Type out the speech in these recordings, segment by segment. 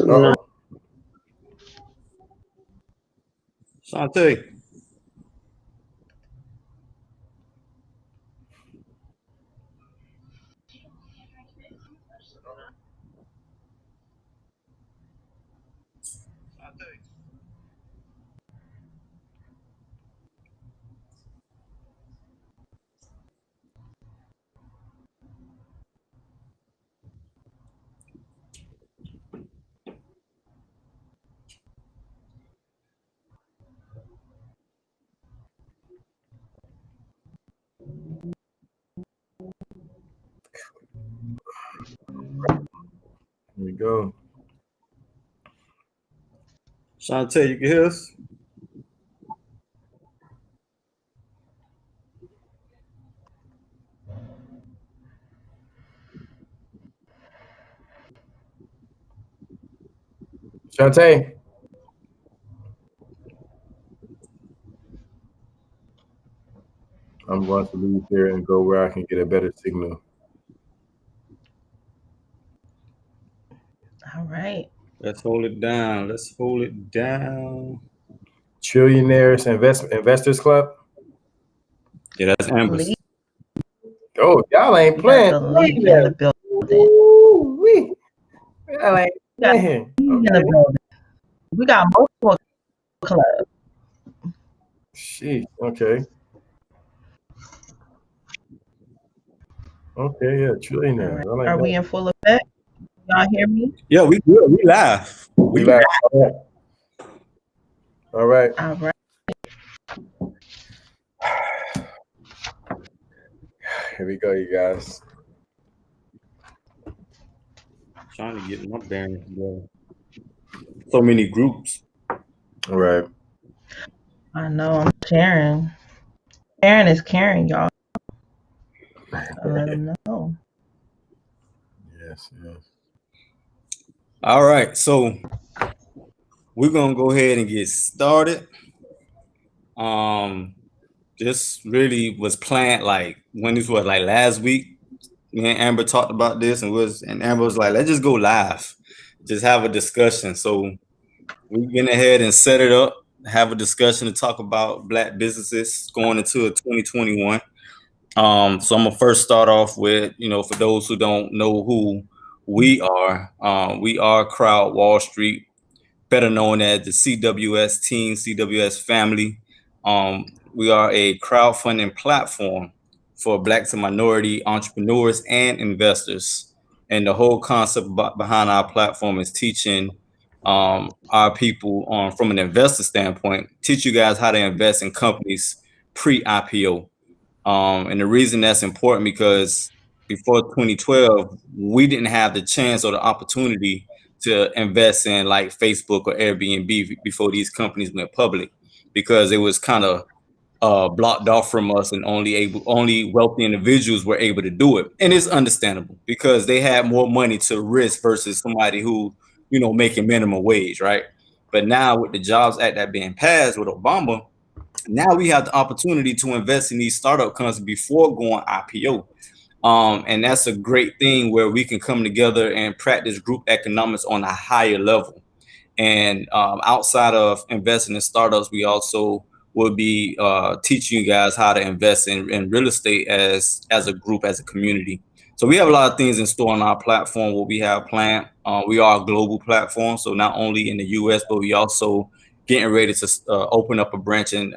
Uh-oh. Shantae. Here we go. Shantae, you can hear us? Shantae. I'm going to leave here and go where I can get a better signal. All right. Let's hold it down. Let's hold it down. Trillionaires Investors Club. Yeah, that's Amber's. Oh, y'all ain't We got playing. the lead in the building. Ooh-wee. Y'all ain't playing. In the building. We got multiple clubs. Sheesh. Okay. Okay, yeah, trillionaires. All right. Are we in full effect? Y'all hear me? Yeah, we good. We live. We live. All right. All right. Here we go, you guys. Trying to get my bearings together. So many groups. All right. I know. I'm sharing. Sharing is caring, y'all. I'll let them know. Yes, yes. All right, so we're gonna go ahead and get started. This really was planned like when this was like last week. Me and Amber talked about this and Amber was like, let's just go live, just have a discussion. So we went ahead and set it up, have a discussion to talk about Black businesses going into 2021. So I'm gonna first start off with, for those who don't know who we are Crowd Wall Street, better known as the CWS Team, CWS family. We are a crowdfunding platform for Black to minority entrepreneurs and investors. And the whole concept behind our platform is teaching our people from an investor standpoint, teach you guys how to invest in companies pre-IPO. And the reason that's important because before 2012, we didn't have the chance or the opportunity to invest in like Facebook or Airbnb before these companies went public, because it was kind of blocked off from us, and only wealthy individuals were able to do it. And it's understandable because they had more money to risk versus somebody who, making minimum wage, right? But now with the Jobs Act that being passed with Obama, now we have the opportunity to invest in these startup companies before going IPO. And that's a great thing where we can come together and practice group economics on a higher level. And outside of investing in startups, we also will be teaching you guys how to invest in real estate as a group, as a community. So we have a lot of things in store on our platform, what we have planned. We are a global platform, so not only in the US, but we also getting ready to open up a branch in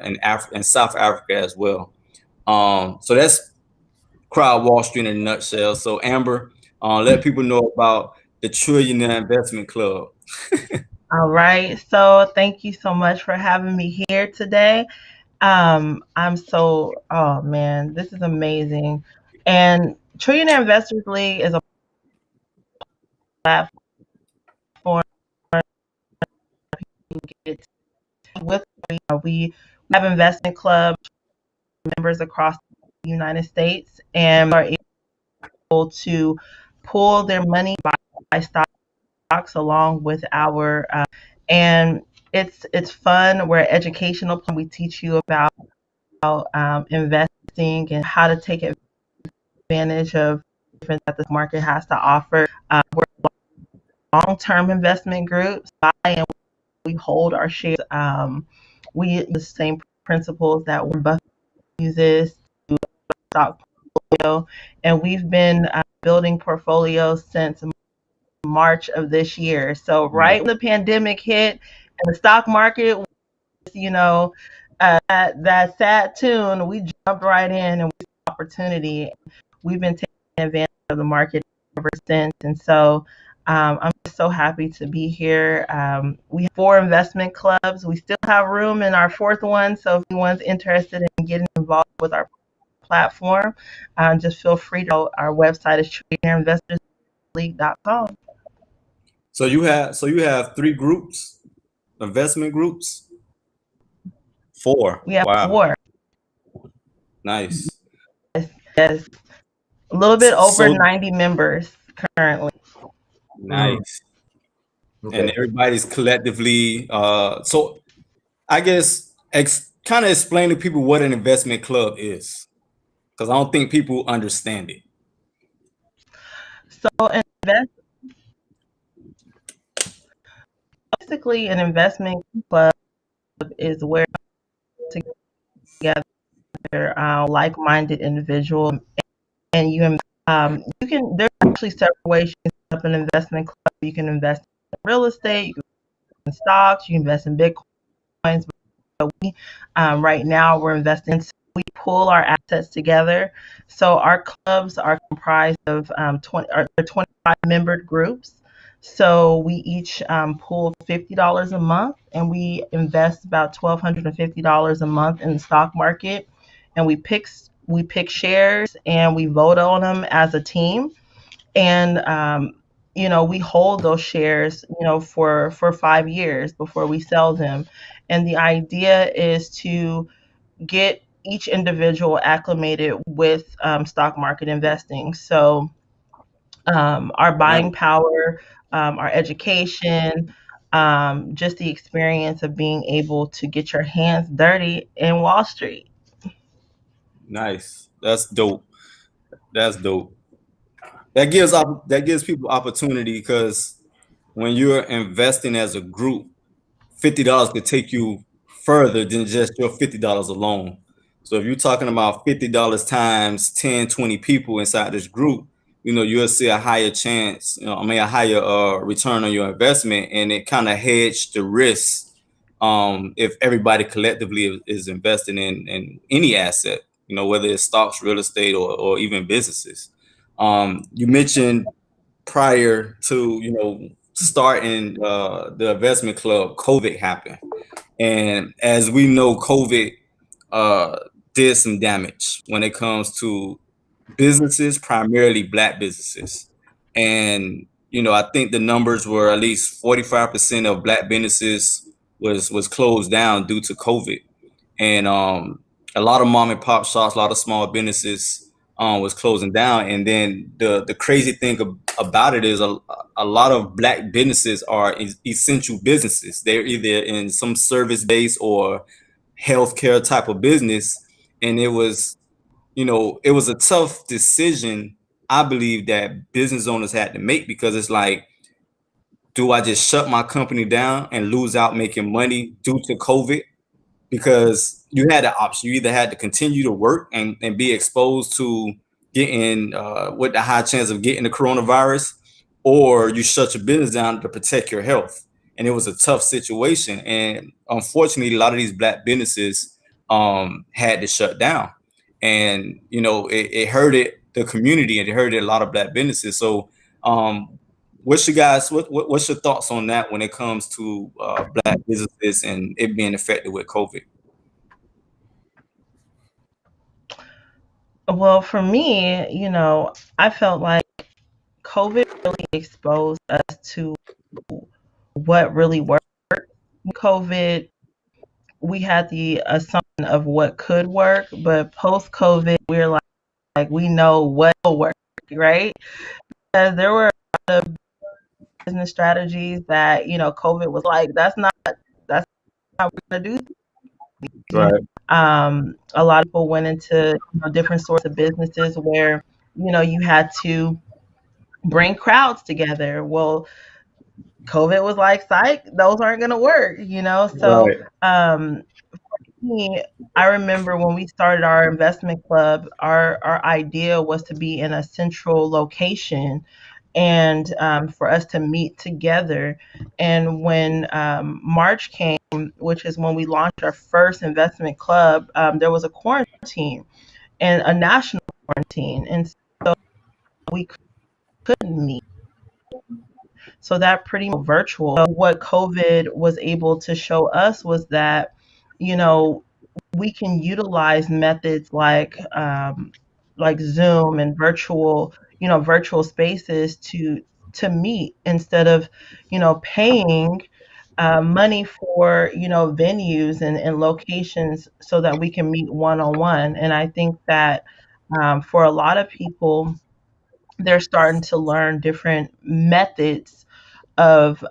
South Africa as well. So that's Crowd Wall Street in a nutshell. So Amber, let people know about the Trillionaire Investment Club. All right. So thank you so much for having me here today. Oh man, this is amazing. And Trillionaire Investors League is a platform with we have investment clubs, members across the United States, and are able to pool their money by stocks along with our and it's fun. We're educational. We teach you about investing and how to take advantage of different that the market has to offer. We're long-term investment groups. Buy and we hold our shares. We use the same principles that Warren Buffett uses to stock portfolio, and we've been building portfolios since March of this year. So right when the pandemic hit and the stock market was, that sad tune, we jumped right in and we saw opportunity. We've been taking advantage of the market ever since. And so I'm so happy to be here. We have 4 investment clubs. We still have room in our 4th one. So if anyone's interested in getting involved with our platform, just feel free to. Our website is trillionaireinvestorsleague.com. So you have 3 groups, investment groups? 4. We have wow. 4. Nice. Yes. A little bit over 90 members currently. Nice. Okay. And everybody's collectively. So I guess kind of explain to people what an investment club is, because I don't think people understand it. So basically, an investment club is where together like-minded individuals, and you can. There's actually several ways you can set up an investment club. You can invest in real estate, you can invest in stocks, you can invest in Bitcoins. But right now we're investing. So we pull our assets together. So our clubs are comprised of 25 membered groups. So we each pool $50 a month, and we invest about $1,250 a month in the stock market. And we pick shares and we vote on them as a team. And we hold those shares, for 5 years before we sell them. And the idea is to get each individual acclimated with stock market investing. So our buying power, our education, just the experience of being able to get your hands dirty in Wall Street. Nice. That's dope. That gives people opportunity, because when you're investing as a group, $50 could take you further than just your $50 alone. So if you're talking about $50 times 10, 20 people inside this group, you'll see a higher chance, a higher return on your investment, and it kind of hedged the risk if everybody collectively is investing in any asset, whether it's stocks, real estate, or even businesses. You mentioned prior to starting the investment club, COVID happened, and as we know, COVID did some damage when it comes to businesses, primarily Black businesses. And I think the numbers were at least 45% of Black businesses was closed down due to COVID, and a lot of mom and pop shops, a lot of small businesses was closing down. And then the crazy thing about it is a lot of Black businesses are essential businesses. They're either in some service based or healthcare type of business, and it was a tough decision, I believe, that business owners had to make, because it's like, do I just shut my company down and lose out making money due to COVID? Because you had an option. You either had to continue to work and be exposed to getting with the high chance of getting the coronavirus, or you shut your business down to protect your health. And it was a tough situation. And unfortunately, a lot of these Black businesses had to shut down. And, it hurted the community, and it hurted a lot of Black businesses. So what's your thoughts on that when it comes to Black businesses and it being affected with COVID? Well, for me, I felt like COVID really exposed us to what really worked. COVID, we had the assumption of what could work, but post-COVID, we're like we know what will work, right? Because there were a lot of business strategies that COVID was like, that's not how we're gonna do. Right. A lot of people went into different sorts of businesses where you had to bring crowds together. Well, COVID was like, psych, those aren't going to work, you know? So, Right. me, I remember when we started our investment club, our idea was to be in a central location and for us to meet together. And when March came, which is when we launched our first investment club, there was a quarantine and a national quarantine. And so we couldn't meet. So that pretty much virtual. So what COVID was able to show us was that, you know, we can utilize methods like Zoom and virtual, virtual spaces to meet instead of, paying money for, venues and locations so that we can meet one on one. And I think that for a lot of people, they're starting to learn different methods of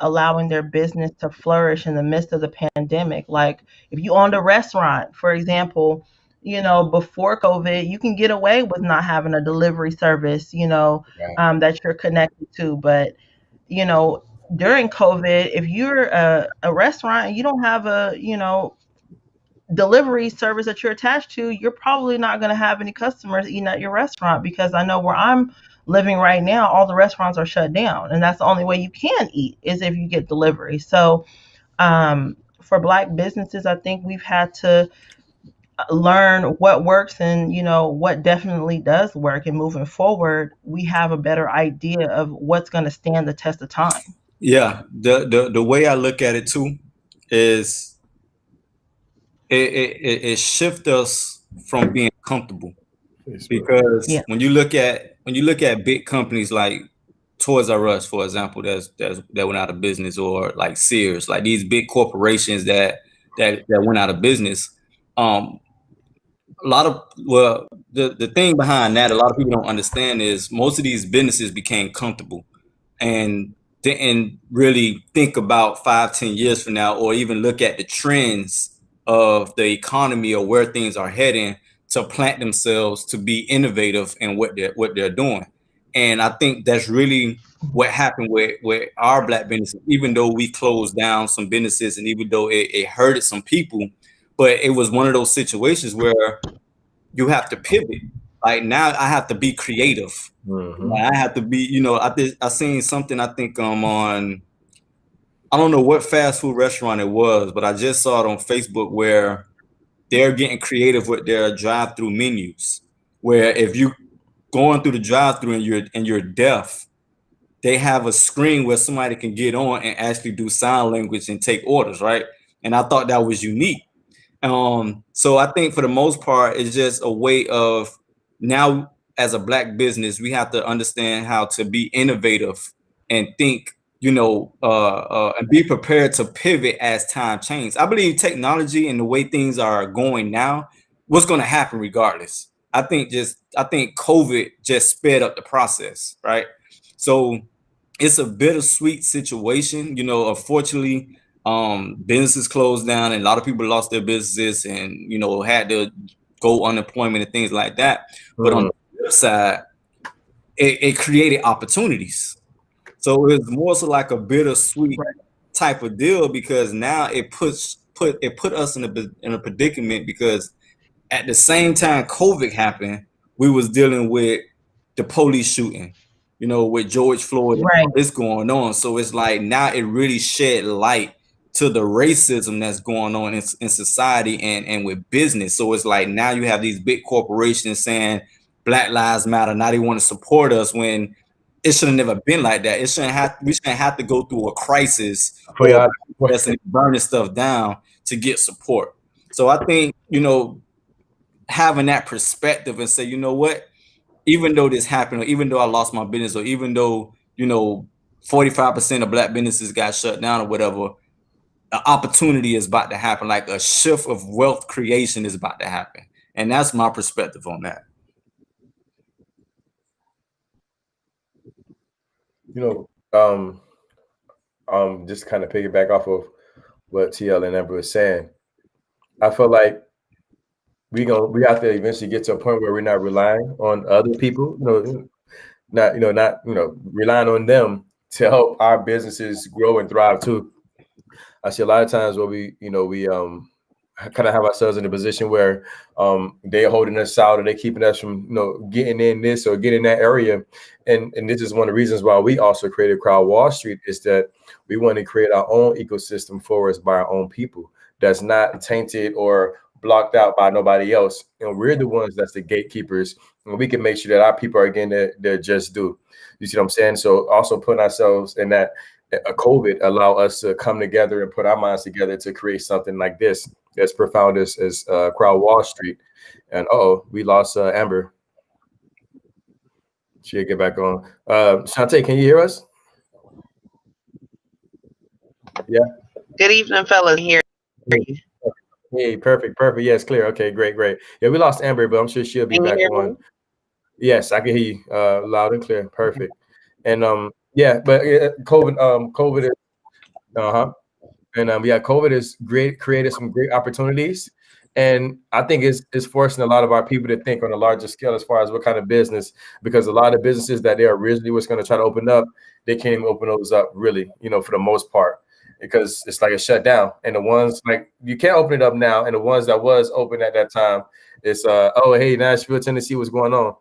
allowing their business to flourish in the midst of the pandemic. Like if you owned a restaurant, for example, before COVID, you can get away with not having a delivery service, that you're connected to. But, you know, during COVID, if you're a restaurant and you don't have a, delivery service that you're attached to, you're probably not going to have any customers eating at your restaurant, because I know where I'm living right now, all the restaurants are shut down, and that's the only way you can eat is if you get delivery. So, for Black businesses, I think we've had to learn what works and what definitely does work. And moving forward, we have a better idea of what's going to stand the test of time. Yeah. The way I look at it too is it shifts us from being comfortable. Because Yeah. when you look at big companies like Toys R Us, for example, that went out of business, or like Sears, like these big corporations that went out of business. A lot of the thing behind that, a lot of people don't understand, is most of these businesses became comfortable and didn't really think about 5-10 years from now, or even look at the trends of the economy or where things are heading, to plant themselves to be innovative in what they're doing. And I think that's really what happened with our Black businesses. Even though we closed down some businesses, and even though it hurted some people, but it was one of those situations where you have to pivot. Like now I have to be creative. Mm-hmm. Like, I have to be, I seen something, I think on, I don't know what fast food restaurant it was, but I just saw it on Facebook where they're getting creative with their drive-through menus. Where if you going through the drive-through and you're deaf, they have a screen where somebody can get on and actually do sign language and take orders, right? And I thought that was unique. So I think for the most part, it's just a way of, now as a Black business, we have to understand how to be innovative and think, and be prepared to pivot as time changes. I believe technology and the way things are going now, what's going to happen regardless. I think COVID just sped up the process, right? So it's a bittersweet situation. Unfortunately, businesses closed down and a lot of people lost their businesses and had to go unemployment and things like that. But on the flip side, it created opportunities. So it's more so like a bittersweet type of deal, because now it put us in a predicament, because at the same time COVID happened, we was dealing with the police shooting, with George Floyd and all this going on. So it's like now it really shed light to the racism that's going on in society and with business. So it's like now you have these big corporations saying Black Lives Matter. Now they want to support us, when it should have never been like that. We shouldn't have to go through a crisis or burning stuff down to get support. So I think, having that perspective and say, you know what, even though this happened, or even though I lost my business, or even though, 45% of Black businesses got shut down or whatever, an opportunity is about to happen. Like a shift of wealth creation is about to happen. And that's my perspective on that. Just kind of piggyback off of what TL and Amber was saying. I feel like we have to eventually get to a point where we're not relying on other people, not relying on them to help our businesses grow and thrive too. I see a lot of times where we kind of have ourselves in a position where they're holding us out or they're keeping us from getting in this or getting that area. And this is one of the reasons why we also created Crowd Wall Street, is that we want to create our own ecosystem for us by our own people that's not tainted or blocked out by nobody else. And we're the ones that's the gatekeepers, and we can make sure that our people are getting their just due. You see what I'm saying? So also putting ourselves in that COVID allow us to come together and put our minds together to create something like this as profound as Crowd Wall Street. And we lost Amber. She'll get back on. Shantae, can you hear us? Yeah. Good evening, fellas. Here. Hey, perfect. Yes, clear. Okay, great. Yeah, we lost Amber, but I'm sure she'll be back on. Me? Yes, I can hear you loud and clear. Perfect. And yeah, but COVID is and COVID has created some great opportunities. And I think it's forcing a lot of our people to think on a larger scale as far as what kind of business, because a lot of businesses that they originally was going to try to open up, they can't even open those up really, for the most part, because it's like a shutdown. And the ones like you can't open it up now, and the ones that was open at that time, it's hey, Nashville, Tennessee, what's going on?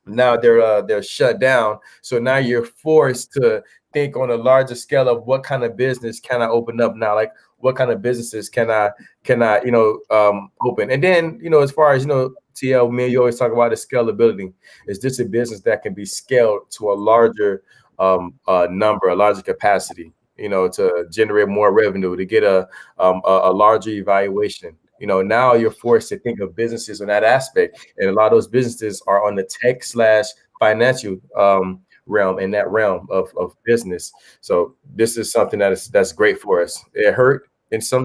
Now they're shut down. So now you're forced to think on a larger scale of what kind of business can I open up now? Like what kind of businesses can I open? And then, as far as, TL, me, you always talk about the scalability. Is this a business that can be scaled to a larger number, a larger capacity, to generate more revenue, to get a larger evaluation? Now you're forced to think of businesses in that aspect. And a lot of those businesses are on the tech/financial realm, in that realm of business. So this is something that's great for us. It hurt in some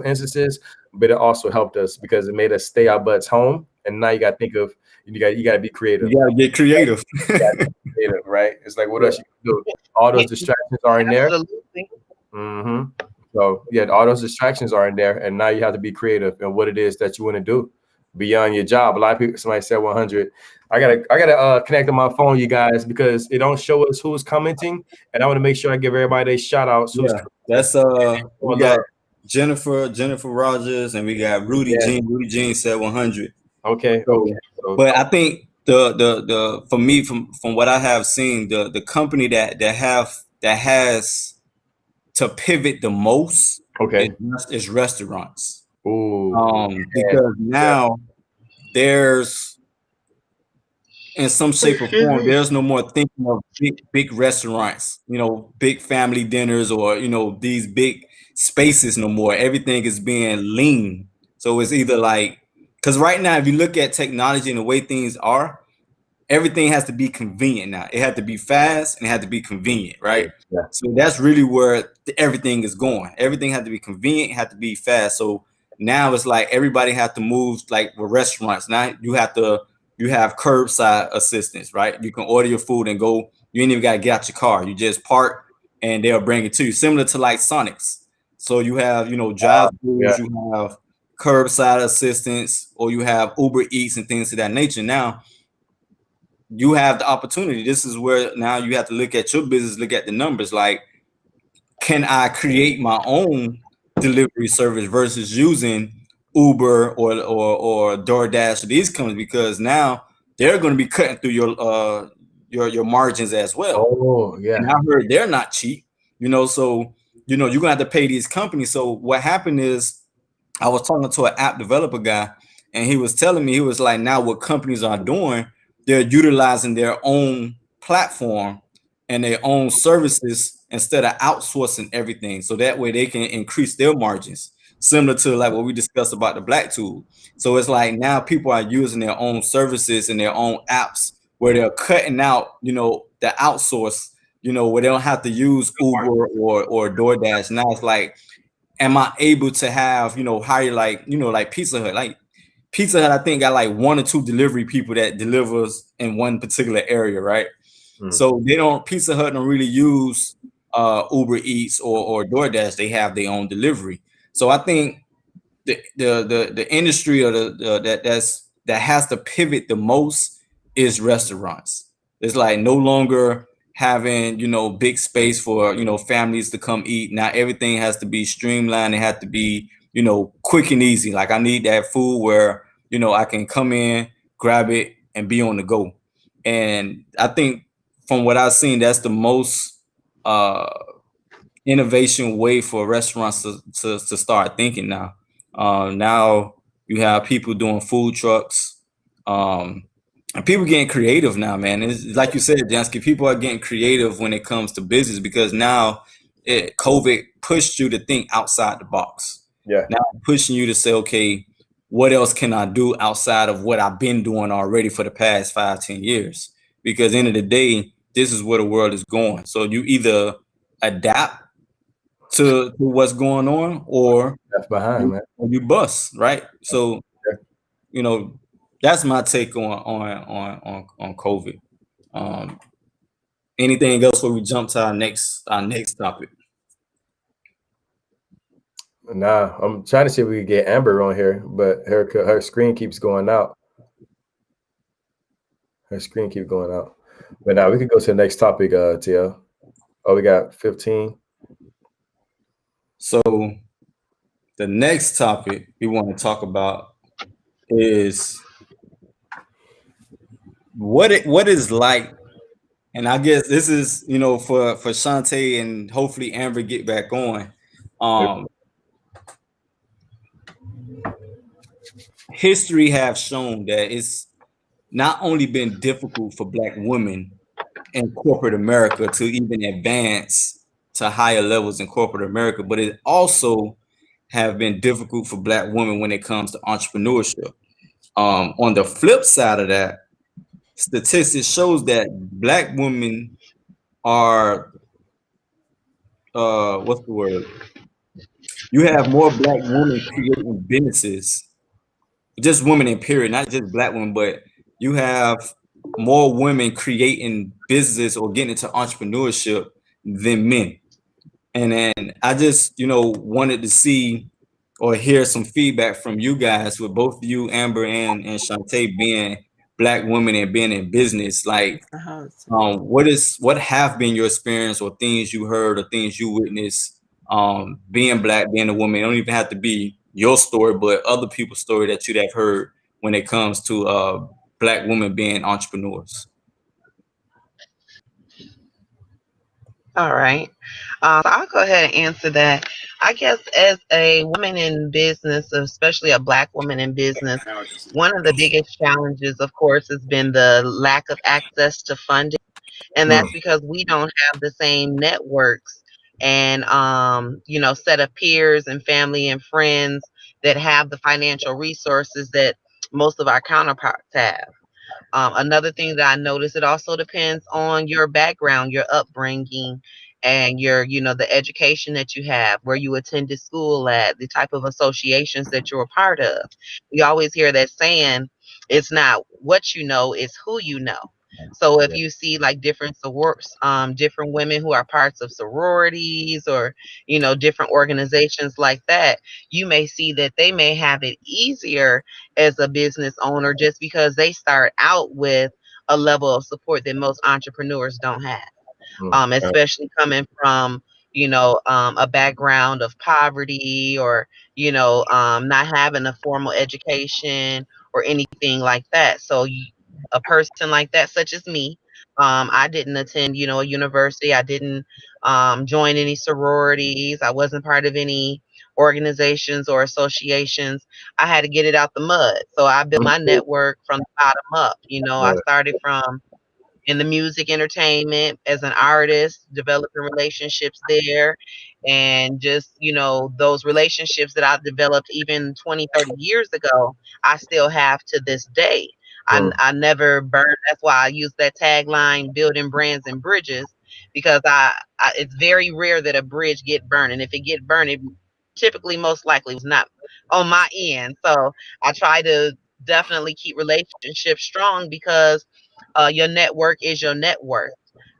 instances, but it also helped us because it made us stay our butts home. And now you got to think of, you got to be creative. You got to get creative. Right? It's like, what else you can do? All those distractions are in there. Absolutely. Mm-hmm. So yeah, all those distractions are in there, and now you have to be creative in what it is that you want to do beyond your job. A lot of people, somebody said 100. I gotta connect on my phone, you guys, because it don't show us who's commenting, and I want to make sure I give everybody their shout outs. Yeah, that's we got Jennifer Rogers, and we got Rudy Jean. Rudy Jean said 100. Okay. So, but I think the for me, from what I have seen, the company that has to pivot the most, is restaurants. Ooh, because now there's, in some shape or form, there's no more thinking of big restaurants, big family dinners, or these big spaces no more. Everything is being lean. So it's either like, because right now, if you look at technology and the way things are, everything has to be convenient now. It had to be fast and it had to be convenient, right? Yeah. So that's really where everything is going. Everything had to be convenient, it had to be fast. So now it's like everybody has to move, like with restaurants. Now you have curbside assistance, right? You can order your food and go. You ain't even got to get out your car. You just park and they'll bring it to you, similar to like Sonics. So you have, drive-throughs, you have curbside assistance, or you have Uber Eats and things of that nature. Now you have the opportunity. This is where now you have to look at your business, look at the numbers. Like, can I create my own delivery service versus using Uber or DoorDash or these companies? Because now they're going to be cutting through your margins as well. Oh, yeah. And I heard they're not cheap, so you're going to have to pay these companies. So what happened is, I was talking to an app developer guy, and he was telling me, he was like, now what companies are doing, they're utilizing their own platform and their own services instead of outsourcing everything. So that way they can increase their margins, similar to like what we discussed about the Black tool. So it's like now people are using their own services and their own apps where they're cutting out, the outsource, where they don't have to use Uber or DoorDash. Now it's like, am I able to have, hire like Pizza Hut? Like Pizza Hut, I think got like 1 or 2 delivery people that delivers in one particular area, right? So Pizza Hut don't really use Uber Eats or DoorDash. They have their own delivery. So I think the industry or that has to pivot the most is restaurants. It's like no longer having, big space for, families to come eat. Now everything has to be streamlined. It has to be, quick and easy. Like I need that food where, I can come in, grab it, and be on the go. And I think from what I've seen, that's the most innovation way for restaurants to start thinking now. Now you have people doing food trucks. And people getting creative now, man. It's like you said, Jansky, people are getting creative when it comes to business because now COVID pushed you to think outside the box. Yeah. Now pushing you to say, okay, what else can I do outside of what I've been doing already for the past 5-10 years? Because end of the day, this is where the world is going. So you either adapt to what's going on or That's behind, man. you bust, right? So, that's my take on COVID. Anything else before we jump to our next topic? Nah, I'm trying to see if we can get Amber on here, but her screen keeps going out. Her screen keeps going out. But now we could go to the next topic, TL. Oh, we got 15. So the next topic we want to talk about is what is like, and I guess this is for Shantae and hopefully Amber get back on. History have shown that it's not only been difficult for Black women in corporate America to even advance to higher levels in corporate America, but it also have been difficult for Black women when it comes to entrepreneurship. On the flip side of that, statistics shows that Black women are what's the word? You have more Black women creating businesses, just women in period, not just Black women, but you have more women creating business or getting into entrepreneurship than men. And then I just, wanted to see or hear some feedback from you guys, with both of you, Amber and Shantae, being Black women and being in business. Like, what have been your experience or things you heard or things you witnessed, being Black, being a woman? It don't even have to be your story, but other people's story that you'd have heard when it comes to Black women being entrepreneurs. All right. So I'll go ahead and answer that. I guess as a woman in business, especially a Black woman in business, one of the biggest challenges, of course, has been the lack of access to funding. And that's because we don't have the same networks and, set of peers and family and friends that have the financial resources that most of our counterparts have. Another thing that I noticed, it also depends on your background, your upbringing, and the education that you have, where you attended school at, the type of associations that you're a part of. We always hear that saying, it's not what you know, it's who you know. So if you see like different different women who are parts of sororities or, different organizations like that, you may see that they may have it easier as a business owner just because they start out with a level of support that most entrepreneurs don't have. Especially coming from, a background of poverty or, not having a formal education or anything like that. So a person like that, such as me, I didn't attend, a university. I didn't join any sororities. I wasn't part of any organizations or associations. I had to get it out the mud. So I built my network from the bottom up. I started from in the music entertainment as an artist, developing relationships there. And just, those relationships that I developed even 20, 30 years ago, I still have to this day. I never burned. That's why I use that tagline, building brands and bridges, because it's very rare that a bridge get burned. And if it get burned, it typically most likely was not on my end. So I try to definitely keep relationships strong because your network is your net worth.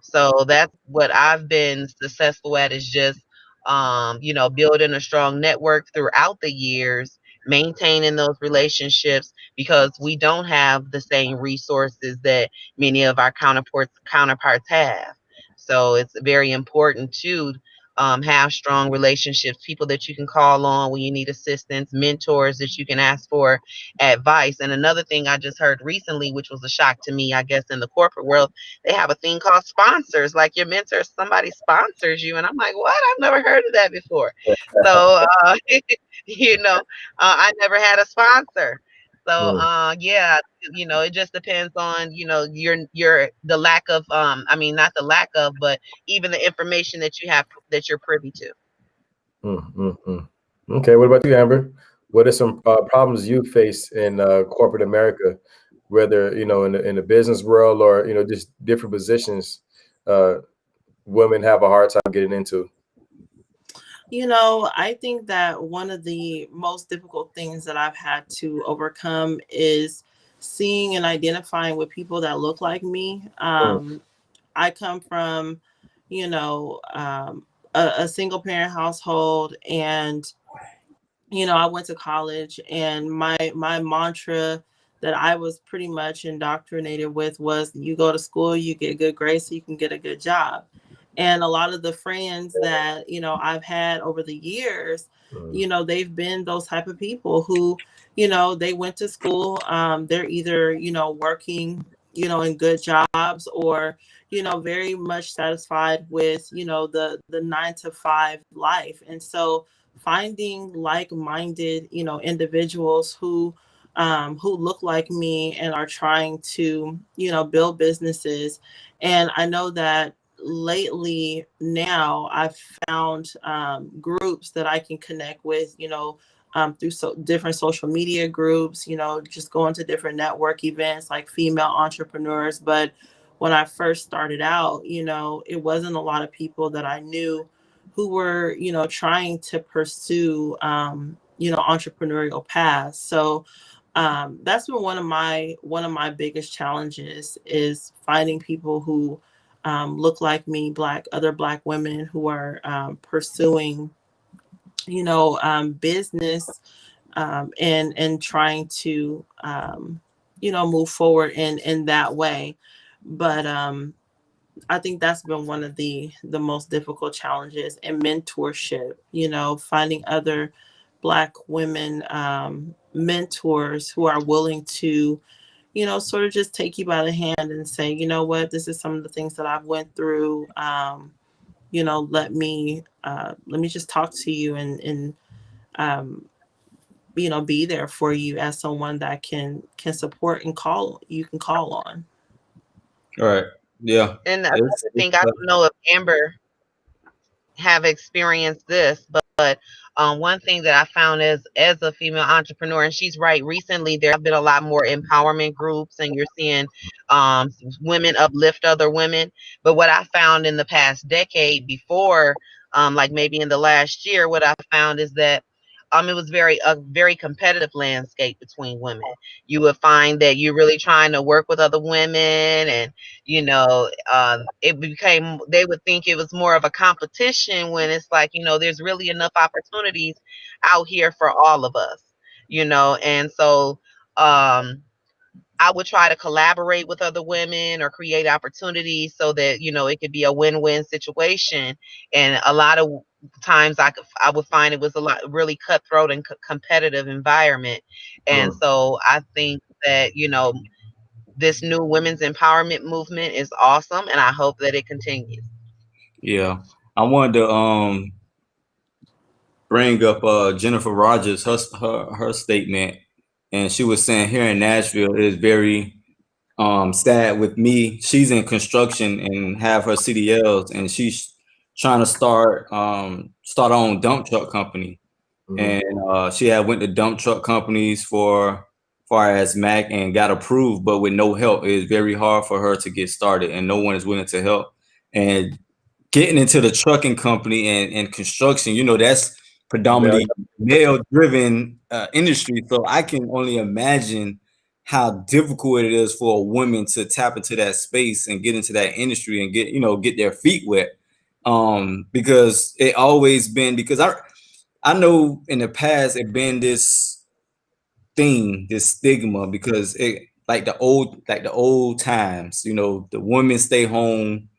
So that's what I've been successful at, is just, building a strong network throughout the years, maintaining those relationships because we don't have the same resources that many of our counterparts have. So it's very important to have strong relationships, people that you can call on when you need assistance, mentors that you can ask for advice. And another thing I just heard recently, which was a shock to me, I guess, in the corporate world, they have a thing called sponsors. Like your mentor, somebody sponsors you. And I'm like, what? I've never heard of that before. So, I never had a sponsor. So, yeah, it just depends on, your the lack of, I mean, not the lack of, but even the information that you have that you're privy to. Okay, what about you, Amber? What are some problems you face in corporate America, whether in the business world or just different positions women have a hard time getting into? I think that one of the most difficult things that I've had to overcome is seeing and identifying with people that look like me. I come from, a single parent household, and I went to college, and my mantra that I was pretty much indoctrinated with was, you go to school, you get good grades so you can get a good job. And a lot of the friends that I've had over the years, they've been those type of people who, they went to school, they're either working in good jobs, or very much satisfied with the 9 to 5 life. And so finding like-minded individuals who look like me and are trying to build businesses. And I know that lately now I've found groups that I can connect with, through different social media groups, just going to different network events like female entrepreneurs. But when I first started out, it wasn't a lot of people that I knew who were, trying to pursue, entrepreneurial paths. So that's been one of my biggest challenges, is finding people who look like me, other Black women who are pursuing, business, and trying to, move forward in that way. But I think that's been one of the most difficult challenges, and mentorship, finding other Black women mentors who are willing to, sort of just take you by the hand and say, what, this is some of the things that I've went through. Let me just talk to you, and um, be there for you as someone that can support and you can call on. All right. Yeah. And another thing, I don't know if Amber have experienced this, but one thing that I found as a female entrepreneur, and she's right, recently there have been a lot more empowerment groups, and you're seeing women uplift other women. But what I found in the past decade before, like maybe in the last year, what I found is that it was a very competitive landscape between women. You would find that you're really trying to work with other women, and they would think it was more of a competition, when it's like, there's really enough opportunities out here for all of us, and so I would try to collaborate with other women or create opportunities so that, it could be a win-win situation. And a lot of times I would find it was a lot really cutthroat and competitive environment. And so I think that, this new women's empowerment movement is awesome, and I hope that it continues. Yeah. I wanted to bring up Jennifer Rogers, her statement, and she was saying here in Nashville it is very sad with me. She's in construction and have her CDLs, and she's trying to start her own dump truck company. And she had went to dump truck companies for far as Mac and got approved, but with no help. It is very hard for her to get started, and no one is willing to help. And getting into the trucking company and construction, that's predominantly male-driven industry. So I can only imagine how difficult it is for a woman to tap into that space and get into that industry and get their feet wet. Because it always been, because I know in the past it been this thing, this stigma, because it like the old times, the women stay home,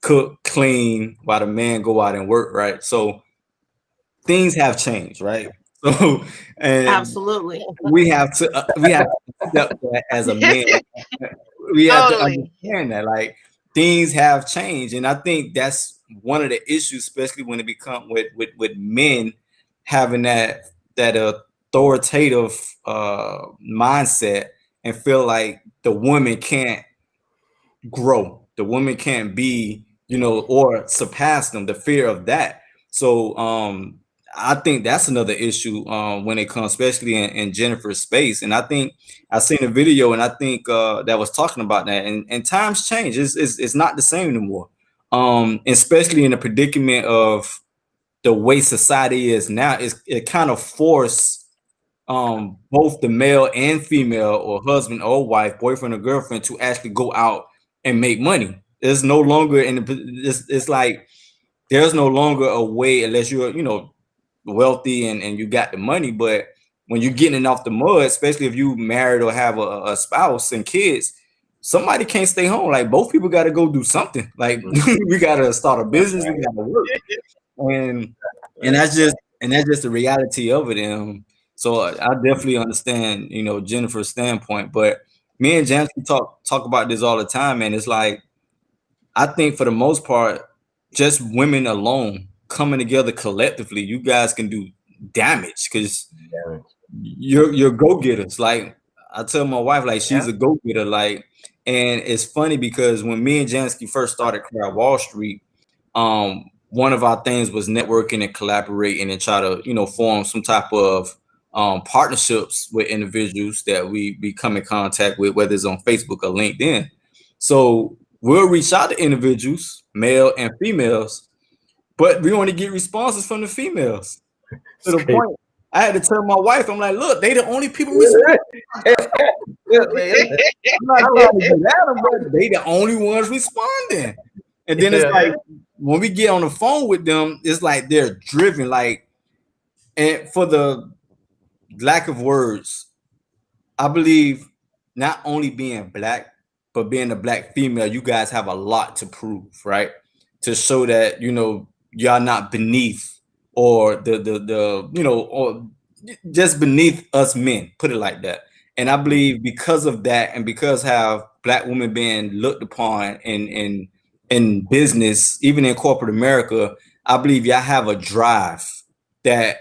cook, clean while the man go out and work, right? So things have changed, right? So and Absolutely. we have to accept that as a man. We have to Totally. understand that like things have changed, and I think that's one of the issues, especially when it become with men having that authoritative mindset and feel like the woman can't grow, the woman can't be, or surpass them, the fear of that. So I think that's another issue when it comes, especially in Jennifer's space. And I think I seen a video, and I think that was talking about that. And times change. It's not the same anymore. Especially in the predicament of the way society is now, it kind of forced both the male and female, or husband or wife, boyfriend or girlfriend, to actually go out and make money. There's no longer it's like there's no longer a way, unless you're wealthy and you got the money. But when you're getting off the mud, especially if you married or have a spouse and kids, somebody can't stay home. Like both people got to go do something. Like we got to start a business, we got to work, and that's just the reality of it. So I definitely understand Jennifer's standpoint, but me and Jancy talk about this all the time, and it's like I think for the most part, just women alone coming together collectively, you guys can do damage, because you're go-getters. Like I tell my wife, like she's a go-getter. Like, and it's funny because when me and Jansky first started Crowd Wall Street, one of our things was networking and collaborating and try to form some type of partnerships with individuals that we come in contact with, whether it's on Facebook or LinkedIn. So we'll reach out to individuals, male and females, but we only get responses from the females. To the point, I had to tell my wife, I'm like, look, they the only people responding. I'm not trying to get at them, but they the only ones responding. And then it's like when we get on the phone with them, it's like they're driven, like, and for the lack of words, I believe not only being Black, but being a Black female, you guys have a lot to prove, right? To show that y'all not beneath, or or just beneath us men, put it like that. And I believe because of that, and because how Black women being looked upon in business, even in corporate America, I believe y'all have a drive that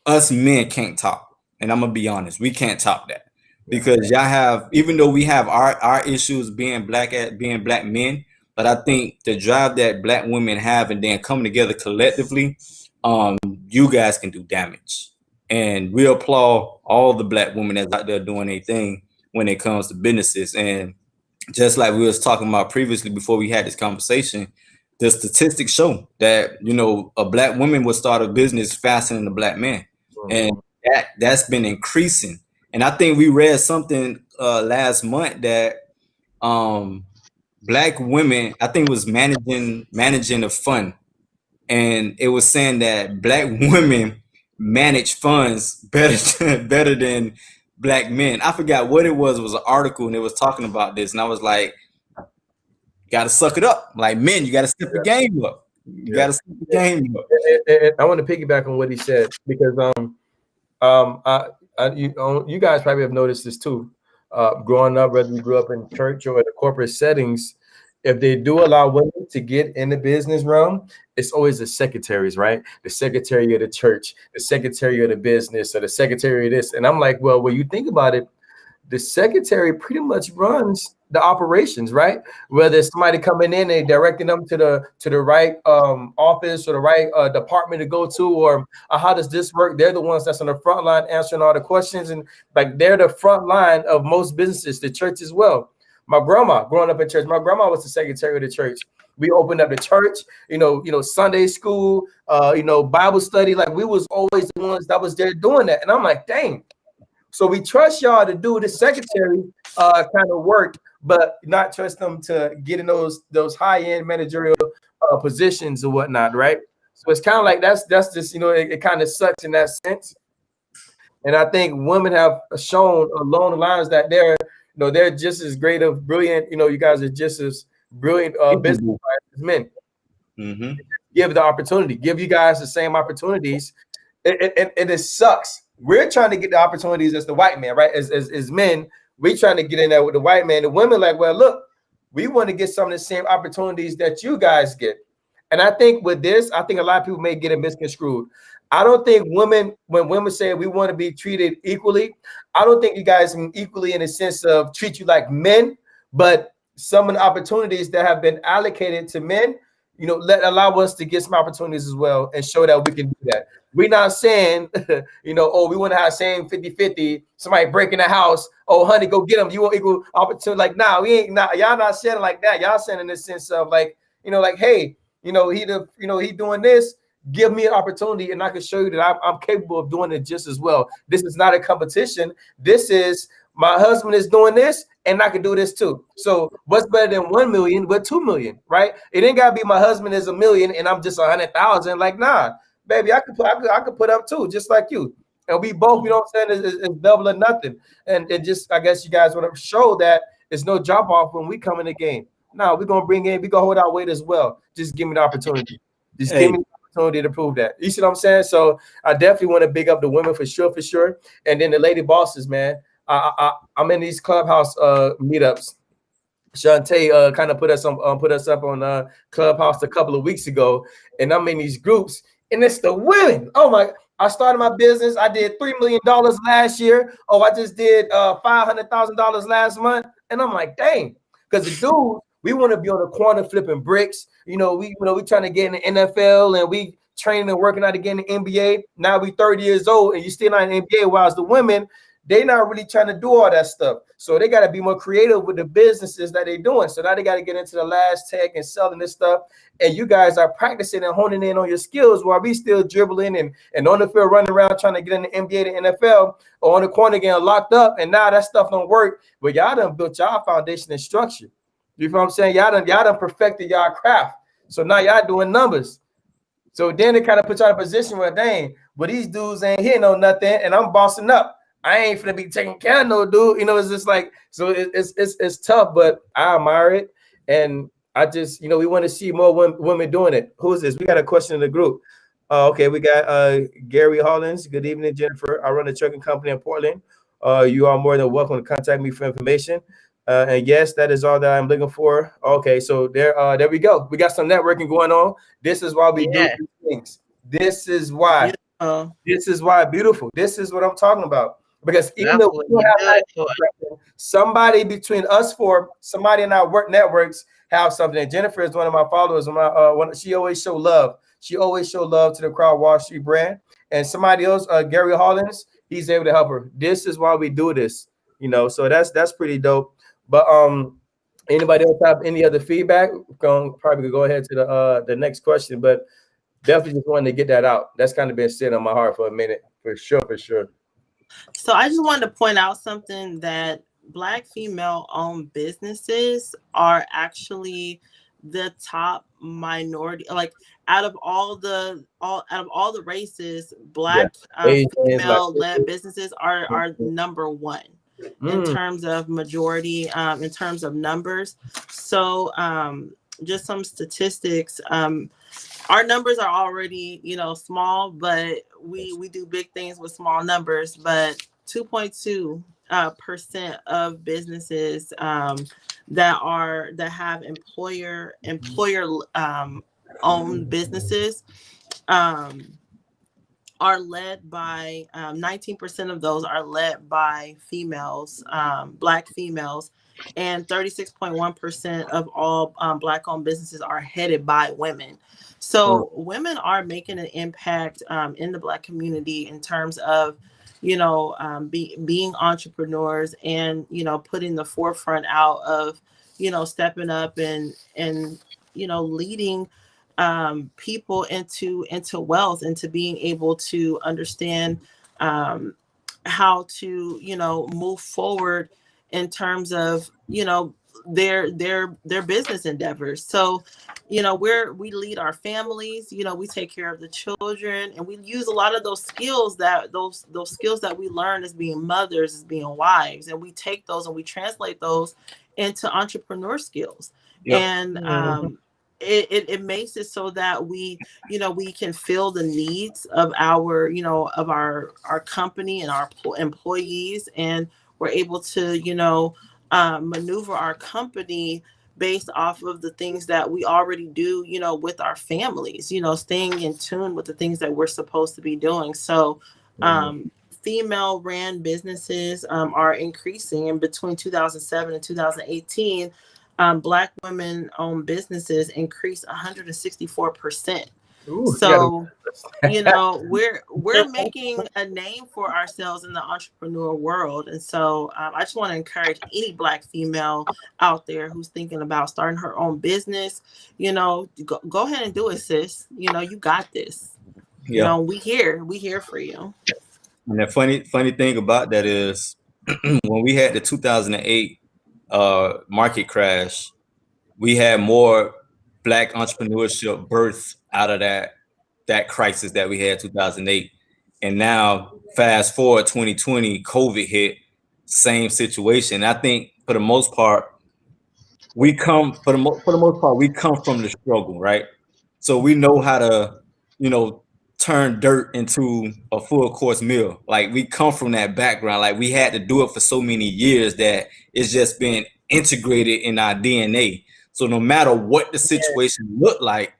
us men can't top. And I'm gonna be honest, we can't top that, because y'all have, even though we have our issues being Black men, but I think the drive that Black women have, and then coming together collectively, you guys can do damage. And we applaud all the Black women that's out there doing their thing when it comes to businesses. And just like we was talking about previously before we had this conversation, the statistics show that a Black woman will start a business faster than a Black man, and that's been increasing. And I think we read something last month that Black women, I think it was managing a fund, and it was saying that Black women manage funds better than Black men. I forgot what it was. It was an article, and it was talking about this, and I was like, you gotta suck it up. Like, men, you gotta step the game up. You gotta step the game up. And I want to piggyback on what he said, because you guys probably have noticed this too. Growing up, whether you grew up in church or in the corporate settings, if they do allow women to get in the business realm, it's always the secretaries, right? The secretary of the church, the secretary of the business, or the secretary of this. And I'm like, well, when you think about it, the secretary pretty much runs the operations, right? Whether it's somebody coming in and directing them to the right office or the right department to go to, or how does this work? They're the ones that's on the front line answering all the questions, and like they're the front line of most businesses, the church as well. My grandma, growing up in church, my grandma was the secretary of the church. We opened up the church, Sunday school, Bible study. Like, we was always the ones that was there doing that. And I'm like, dang. So we trust y'all to do the secretary kind of work, but not trust them to get in those high-end managerial positions or whatnot, right? So it's kind of like that's just, it kind of sucks in that sense. And I think women have shown along the lines that they're just as great of brilliant, you guys are just as brilliant business as men. Give the opportunity, give you guys the same opportunities. It sucks. We're trying to get the opportunities as the white man, right? As men, we trying to get in there with the white man. The women like, well, look, we want to get some of the same opportunities that you guys get. And I think with this, I think a lot of people may get it misconstrued. I don't think women, when women say we want to be treated equally, I don't think you guys mean equally in the sense of treat you like men, but some of the opportunities that have been allocated to men, you know, allow us to get some opportunities as well and show that we can do that. We're not saying, you know, oh, we want to have same 50-50, somebody breaking the house, oh, honey, go get them. You want equal opportunity. Like, nah, we ain't, not, y'all not saying like that. Y'all saying in the sense of like, you know, like, hey, you know, he doing this, give me an opportunity and I can show you that I'm capable of doing it just as well. This is not a competition. This is my husband is doing this and I can do this too. So what's better than 1 million but 2 million, right? It ain't gotta be my husband is 1 million and I'm just 100,000. Like, nah, baby, I could put up too, just like you. And we both, you know what I'm saying, is double or nothing. And just, I guess you guys want to show that it's no drop off when we come in the game. No, we're gonna hold our weight as well. Just give me the opportunity. Just give me the opportunity to prove that. You see what I'm saying? So I definitely want to big up the women for sure. And then the lady bosses, man. I'm in these clubhouse meetups. Shantae kind of put us up on Clubhouse a couple of weeks ago, and I'm in these groups, and it's the women. Oh my! I started my business. I did $3 million last year. Oh, I just did $500,000 last month, and I'm like, dang, because the dudes, we want to be on the corner flipping bricks. We trying to get in the NFL, and we training and working out to get in the NBA. Now we 30 years old, and you still not in the NBA. Whilst the women, they not really trying to do all that stuff. So they got to be more creative with the businesses that they're doing. So now they got to get into the last tech and selling this stuff. And you guys are practicing and honing in on your skills while we still dribbling and on the field running around trying to get in the NBA, the NFL, or on the corner getting locked up. And now that stuff don't work. But y'all done built y'all foundation and structure. You know what I'm saying? Y'all done perfected y'all craft. So now y'all doing numbers. So then it kind of puts y'all in a position where, dang, but these dudes ain't hitting on nothing and I'm bossing up. I ain't finna be taking care of no dude. You know, it's just like, so it's tough, but I admire it. And I just, you know, we want to see more women doing it. Who is this? We got a question in the group. Okay, we got Gary Hollins. Good evening, Jennifer. I run a trucking company in Portland. You are more than welcome to contact me for information. And yes, that is all that I'm looking for. Okay, so there we go. We got some networking going on. This is why we do these things. This is why. This is why beautiful. This is what I'm talking about. Because even though we have somebody between us four, somebody in our work networks have something. And Jennifer is one of my followers. She always show love. She always show love to the Crowd Wall Street brand. And somebody else, Gary Hollins, he's able to help her. This is why we do this. You know, so that's pretty dope. But anybody else have any other feedback? Probably go ahead to the next question. But definitely just wanted to get that out. That's kind of been sitting on my heart for a minute, for sure. So I just wanted to point out something, that Black female-owned businesses are actually the top minority. Like out of all the races, Black female-led businesses are number one in terms of majority, in terms of numbers. So just some statistics. Our numbers are already, you know, small, but we do big things with small numbers. But 2.2% of businesses that have employer owned businesses are led by 19% of those are led by females, Black females, and 36.1% of all Black owned businesses are headed by women. So women are making an impact in the Black community in terms of, you know, being entrepreneurs and, you know, putting the forefront out of, you know, stepping up and you know, leading people into wealth, into being able to understand how to, you know, move forward in terms of, you know, their business endeavors. So, you know, we lead our families, you know, we take care of the children, and we use a lot of those skills that we learn as being mothers, as being wives, and we take those and we translate those into entrepreneur skills. Yep. And it makes it so that we, we can fill the needs of our, of our company and our employees, and we're able to, maneuver our company based off of the things that we already do, with our families, staying in tune with the things that we're supposed to be doing. So, female ran businesses are increasing. In between 2007 and 2018, Black women owned businesses increased 164%. Ooh, So, we're making a name for ourselves in the entrepreneur world. And so I just want to encourage any Black female out there who's thinking about starting her own business, go ahead and do it, sis. You got this. Yeah. We here for you. And the funny thing about that is when we had the 2008 market crash, we had more Black entrepreneurship birth out of that crisis that we had 2008. And now fast forward 2020, COVID hit, same situation. I think for the most part, we come for the most part, we come from the struggle, right? So we know how to, turn dirt into a full course meal. Like we come from that background. Like we had to do it for so many years that it's just been integrated in our DNA. So no matter what the situation looked like,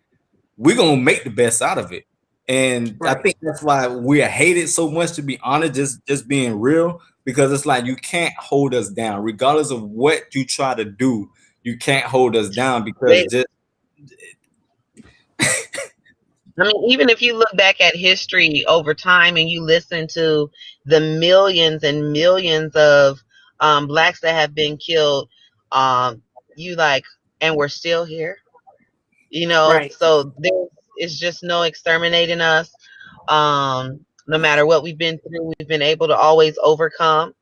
we're gonna make the best out of it. And I think that's why we're hated so much, to be honest, just being real, because it's like you can't hold us down, regardless of what you try to do. You can't hold us down because I mean, even if you look back at history over time and you listen to the millions and millions of Blacks that have been killed, and we're still here, Right. so there is just no exterminating us. No matter what we've been through, we've been able to always overcome.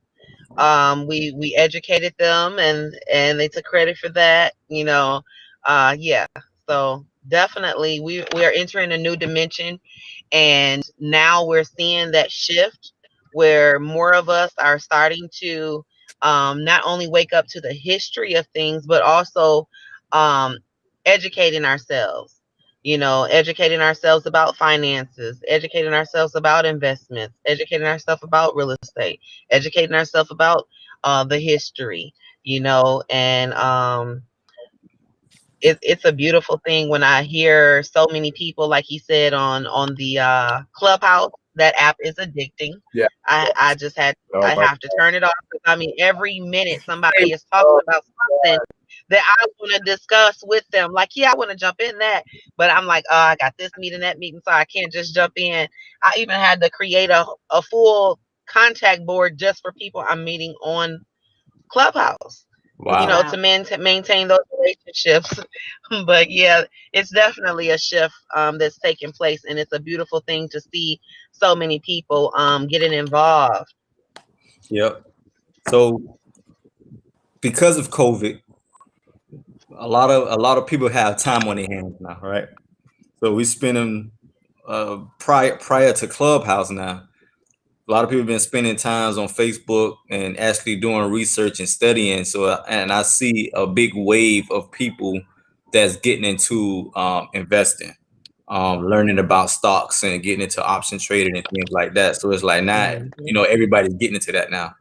We educated them, and they took credit for that. Yeah. So definitely, we are entering a new dimension, and now we're seeing that shift where more of us are starting to not only wake up to the history of things, but also um, educating ourselves. Educating ourselves about finances, educating ourselves about investments, educating ourselves about real estate, educating ourselves about the history, and it's a beautiful thing when I hear so many people, like he said, on the Clubhouse. That app is addicting. Yeah. I just I have to turn it off, because I mean, every minute somebody is talking about something that I want to discuss with them. Like, yeah, I want to jump in that, but I'm like, oh, I got this meeting, that meeting, so I can't just jump in. I even had to create a full contact board just for people I'm meeting on Clubhouse. wow. To maintain those relationships. But yeah, it's definitely a shift that's taking place, and it's a beautiful thing to see so many people getting involved. Yep. So because of COVID, a lot of people have time on their hands now, right? So we spending prior to Clubhouse now. A lot of people have been spending times on Facebook and actually doing research and studying. So, and I see a big wave of people that's getting into investing, learning about stocks and getting into option trading and things like that. So it's like now, everybody's getting into that now.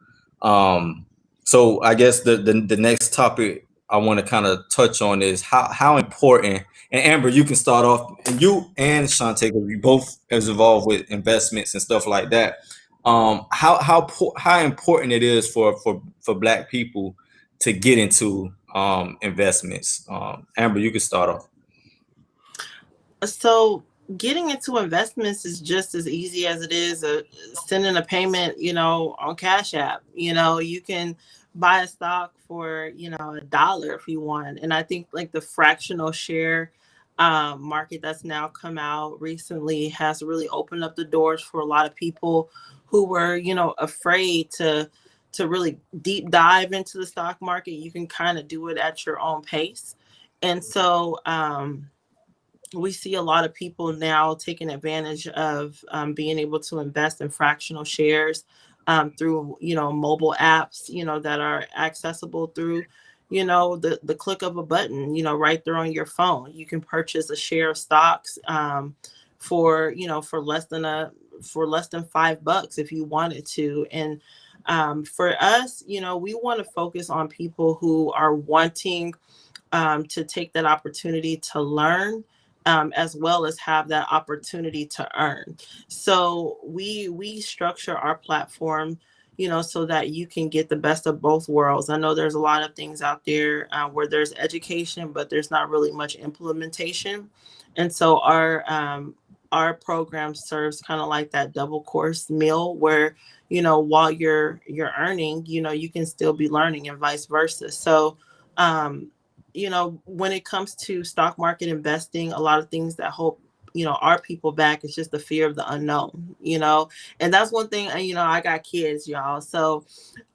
So I guess the next topic I want to kind of touch on is how important. And Amber, you can start off, and you and Shantae, because we both is involved with investments and stuff like that. How important it is for Black people to get into investments. Amber, you can start off. So getting into investments is just as easy as it is sending a payment, on Cash App. You can buy a stock for, $1 if you want. And I think like the fractional share market that's now come out recently has really opened up the doors for a lot of people who were, afraid to really deep dive into the stock market. You can kind of do it at your own pace. And so, we see a lot of people now taking advantage of being able to invest in fractional shares through, mobile apps, that are accessible through, the click of a button, right there on your phone. You can purchase a share of stocks for less than $5 if you wanted to. And for us, we want to focus on people who are wanting to take that opportunity to learn, as well as have that opportunity to earn. So we structure our platform, so that you can get the best of both worlds. I know there's a lot of things out there where there's education, but there's not really much implementation. And so our program serves kind of like that double course meal where, while you're earning, you can still be learning, and vice versa. So when it comes to stock market investing, a lot of things that hold, our people back is just the fear of the unknown, and that's one thing. I got kids, y'all. So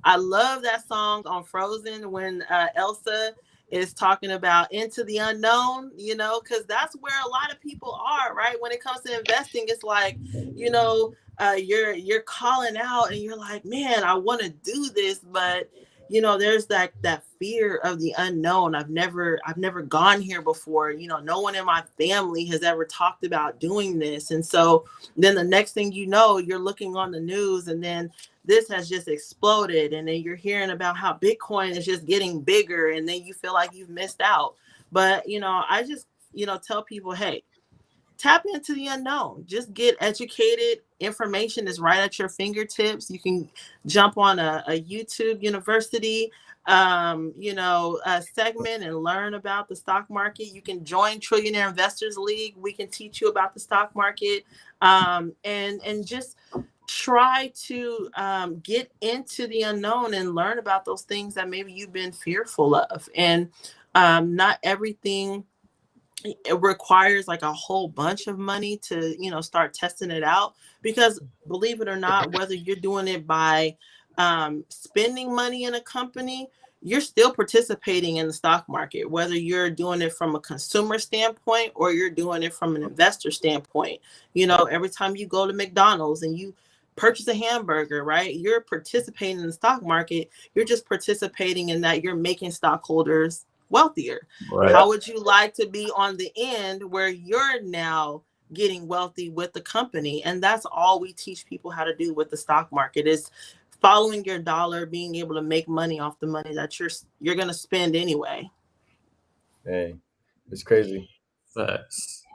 I love that song on Frozen when Elsa is talking about into the unknown, because that's where a lot of people are, right? When it comes to investing, it's like, you're calling out and you're like, man, I want to do this, but there's that fear of the unknown. I've never gone here before. No one in my family has ever talked about doing this. And so then the next thing you know, you're looking on the news, and then this has just exploded, and then you're hearing about how Bitcoin is just getting bigger, and then you feel like you've missed out. But I just tell people, hey, tap into the unknown. Just get educated. Information is right at your fingertips. You can jump on a YouTube university a segment and learn about the stock market. You can join Trillionaire Investors League. We can teach you about the stock market, and just try to get into the unknown and learn about those things that maybe you've been fearful of. And not everything, it requires like a whole bunch of money to start testing it out, because believe it or not, whether you're doing it by spending money in a company, you're still participating in the stock market, whether you're doing it from a consumer standpoint or you're doing it from an investor standpoint. Every time you go to McDonald's and you purchase a hamburger, right, you're participating in the stock market. You're just participating in that you're making stockholders wealthier. Right. How would you like to be on the end where you're now getting wealthy with the company? And that's all we teach people how to do with the stock market, is following your dollar, being able to make money off the money that you're going to spend anyway. Hey, it's crazy. Facts.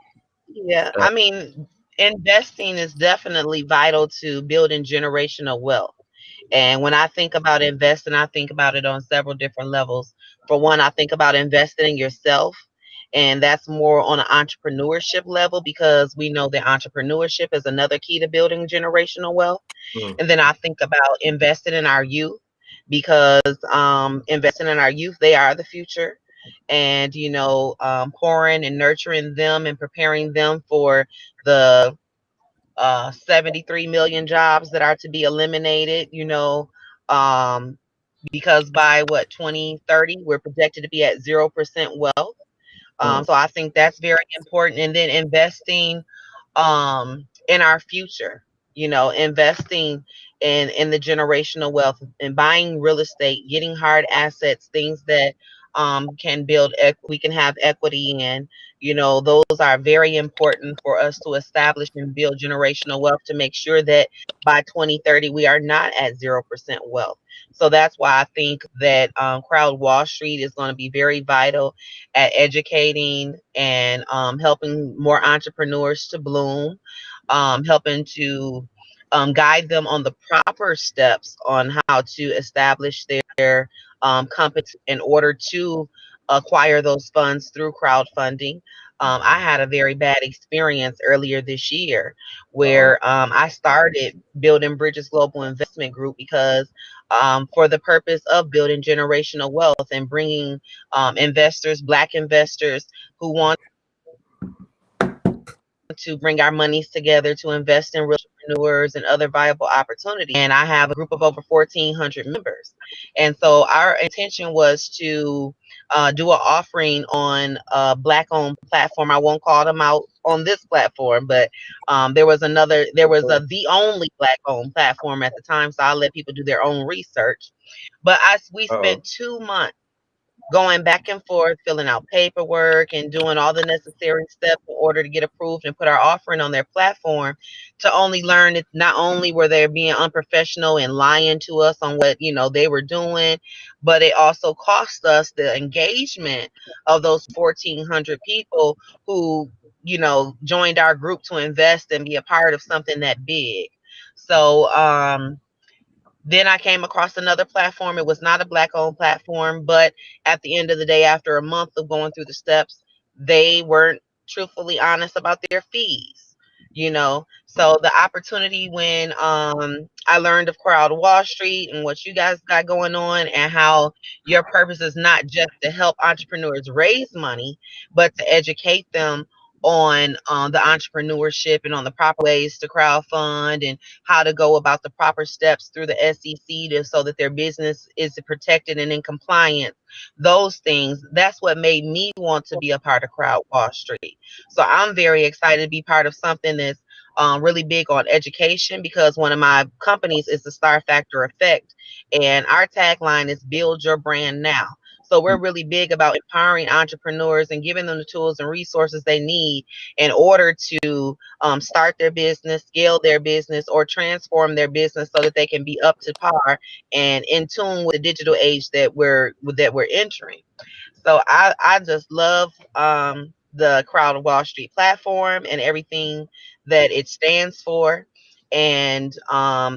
Yeah, I mean, investing is definitely vital to building generational wealth. And when I think about investing, I think about it on several different levels. For one, I think about investing in yourself, and that's more on an entrepreneurship level, because we know that entrepreneurship is another key to building generational wealth. Mm. And then I think about investing in our youth, because investing in our youth, they are the future. And, pouring and nurturing them and preparing them for the 73 million jobs that are to be eliminated, um, because by 2030, we're projected to be at 0% wealth. So I think that's very important. And then investing in our future, investing in the generational wealth and buying real estate, getting hard assets, things that can build we can have equity in. Those are very important for us to establish and build generational wealth, to make sure that by 2030 we are not at 0% wealth. So that's why I think that Crowd Wall Street is going to be very vital at educating and helping more entrepreneurs to bloom, helping to guide them on the proper steps on how to establish their company in order to acquire those funds through crowdfunding. I had a very bad experience earlier this year where I started building Bridges Global Investment Group because for the purpose of building generational wealth and bringing investors, Black investors who want to bring our monies together to invest in real entrepreneurs and other viable opportunities. And I have a group of over 1,400 members. And so our intention was to do an offering on a Black-owned platform. I won't call them out on this platform, but there was the only Black-owned platform at the time. So I'll let people do their own research. But we spent 2 months going back and forth, filling out paperwork and doing all the necessary steps in order to get approved and put our offering on their platform, to only learn that not only were they being unprofessional and lying to us on what, they were doing, but it also cost us the engagement of those 1,400 people who, joined our group to invest and be a part of something that big. So, then I came across another platform. It was not a Black owned platform, but at the end of the day, after a month of going through the steps, they weren't truthfully honest about their fees. So the opportunity when I learned of Crowd Wall Street and what you guys got going on, and how your purpose is not just to help entrepreneurs raise money, but to educate them on the entrepreneurship and on the proper ways to crowdfund, and how to go about the proper steps through the SEC so that their business is protected and in compliance. Those things, that's what made me want to be a part of Crowd Wall Street. So I'm very excited to be part of something that's really big on education, because one of my companies is the Star Factor Effect, and our tagline is build your brand now. So we're really big about empowering entrepreneurs and giving them the tools and resources they need in order to start their business, scale their business, or transform their business so that they can be up to par and in tune with the digital age that we're entering. So I just love the Crowd of Wall Street platform and everything that it stands for, and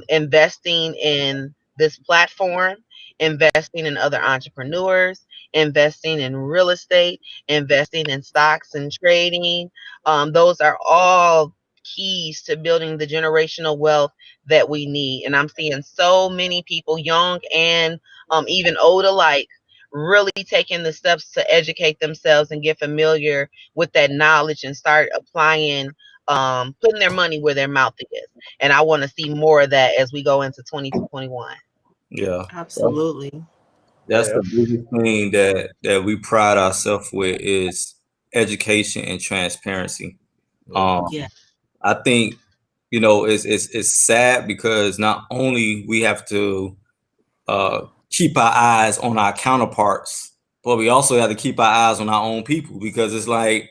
investing in this platform, investing in other entrepreneurs, investing in real estate, investing in stocks and trading. Those are all keys to building the generational wealth that we need. And I'm seeing so many people, young and even old alike, really taking the steps to educate themselves and get familiar with that knowledge and start applying, putting their money where their mouth is. And I want to see more of that as we go into 2021. Yeah, Absolutely. that's the biggest thing that we pride ourselves with is education and transparency. Yeah. I think it's sad because not only we have to keep our eyes on our counterparts, but we also have to keep our eyes on our own people, because it's like,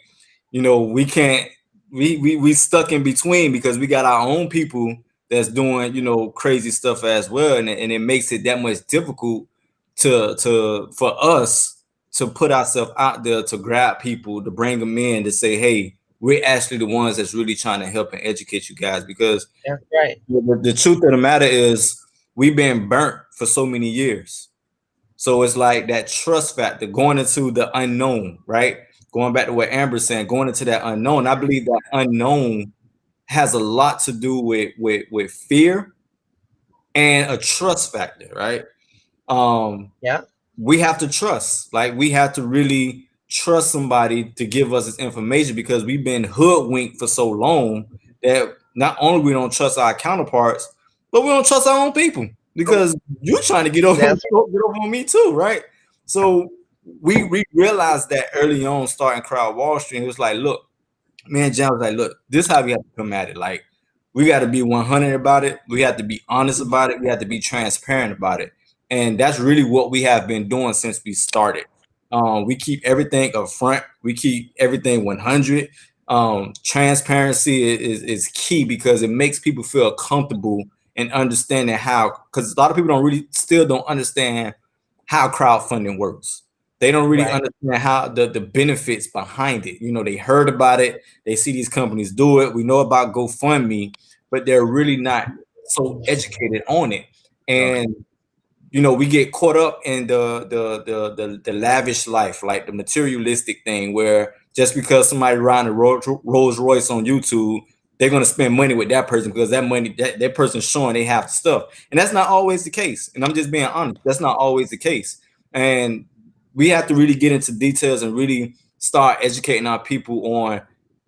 we can't, we stuck in between because we got our own people that's doing, crazy stuff as well. And it makes it that much difficult for us to put ourselves out there to grab people, to bring them in, to say, hey, we're actually the ones that's really trying to help and educate you guys. Because That's right. the truth of the matter is we've been burnt for so many years. So it's like that trust factor going into the unknown, right? Going back to what Amber's saying, going into that unknown. I believe that unknown has a lot to do with fear and a trust factor, right? Yeah. We have to trust. Like, we have to really trust somebody to give us this information, because we've been hoodwinked for so long that not only we don't trust our counterparts, but we don't trust our own people, because you're trying to get over on me too, right? So we realized that early on, starting Crowd Wall Street. It was like, look, man, John was like, look, this is how we have to come at it. Like, we got to be 100 about it. We have to be honest about it. We have to be transparent about it. And that's really what we have been doing since we started. We keep everything up front. We keep everything 100. Transparency is key, because it makes people feel comfortable and understanding how, because a lot of people still don't understand how crowdfunding works. They don't really understand how the benefits behind it. They heard about it. They see these companies do it. We know about GoFundMe, but they're really not so educated on it. And we get caught up in the lavish life, like the materialistic thing, where just because somebody riding a Rolls Royce on YouTube, they're going to spend money with that person because that money, that person's showing they have stuff. And that's not always the case. And I'm just being honest. That's not always the case. And we have to really get into details and really start educating our people on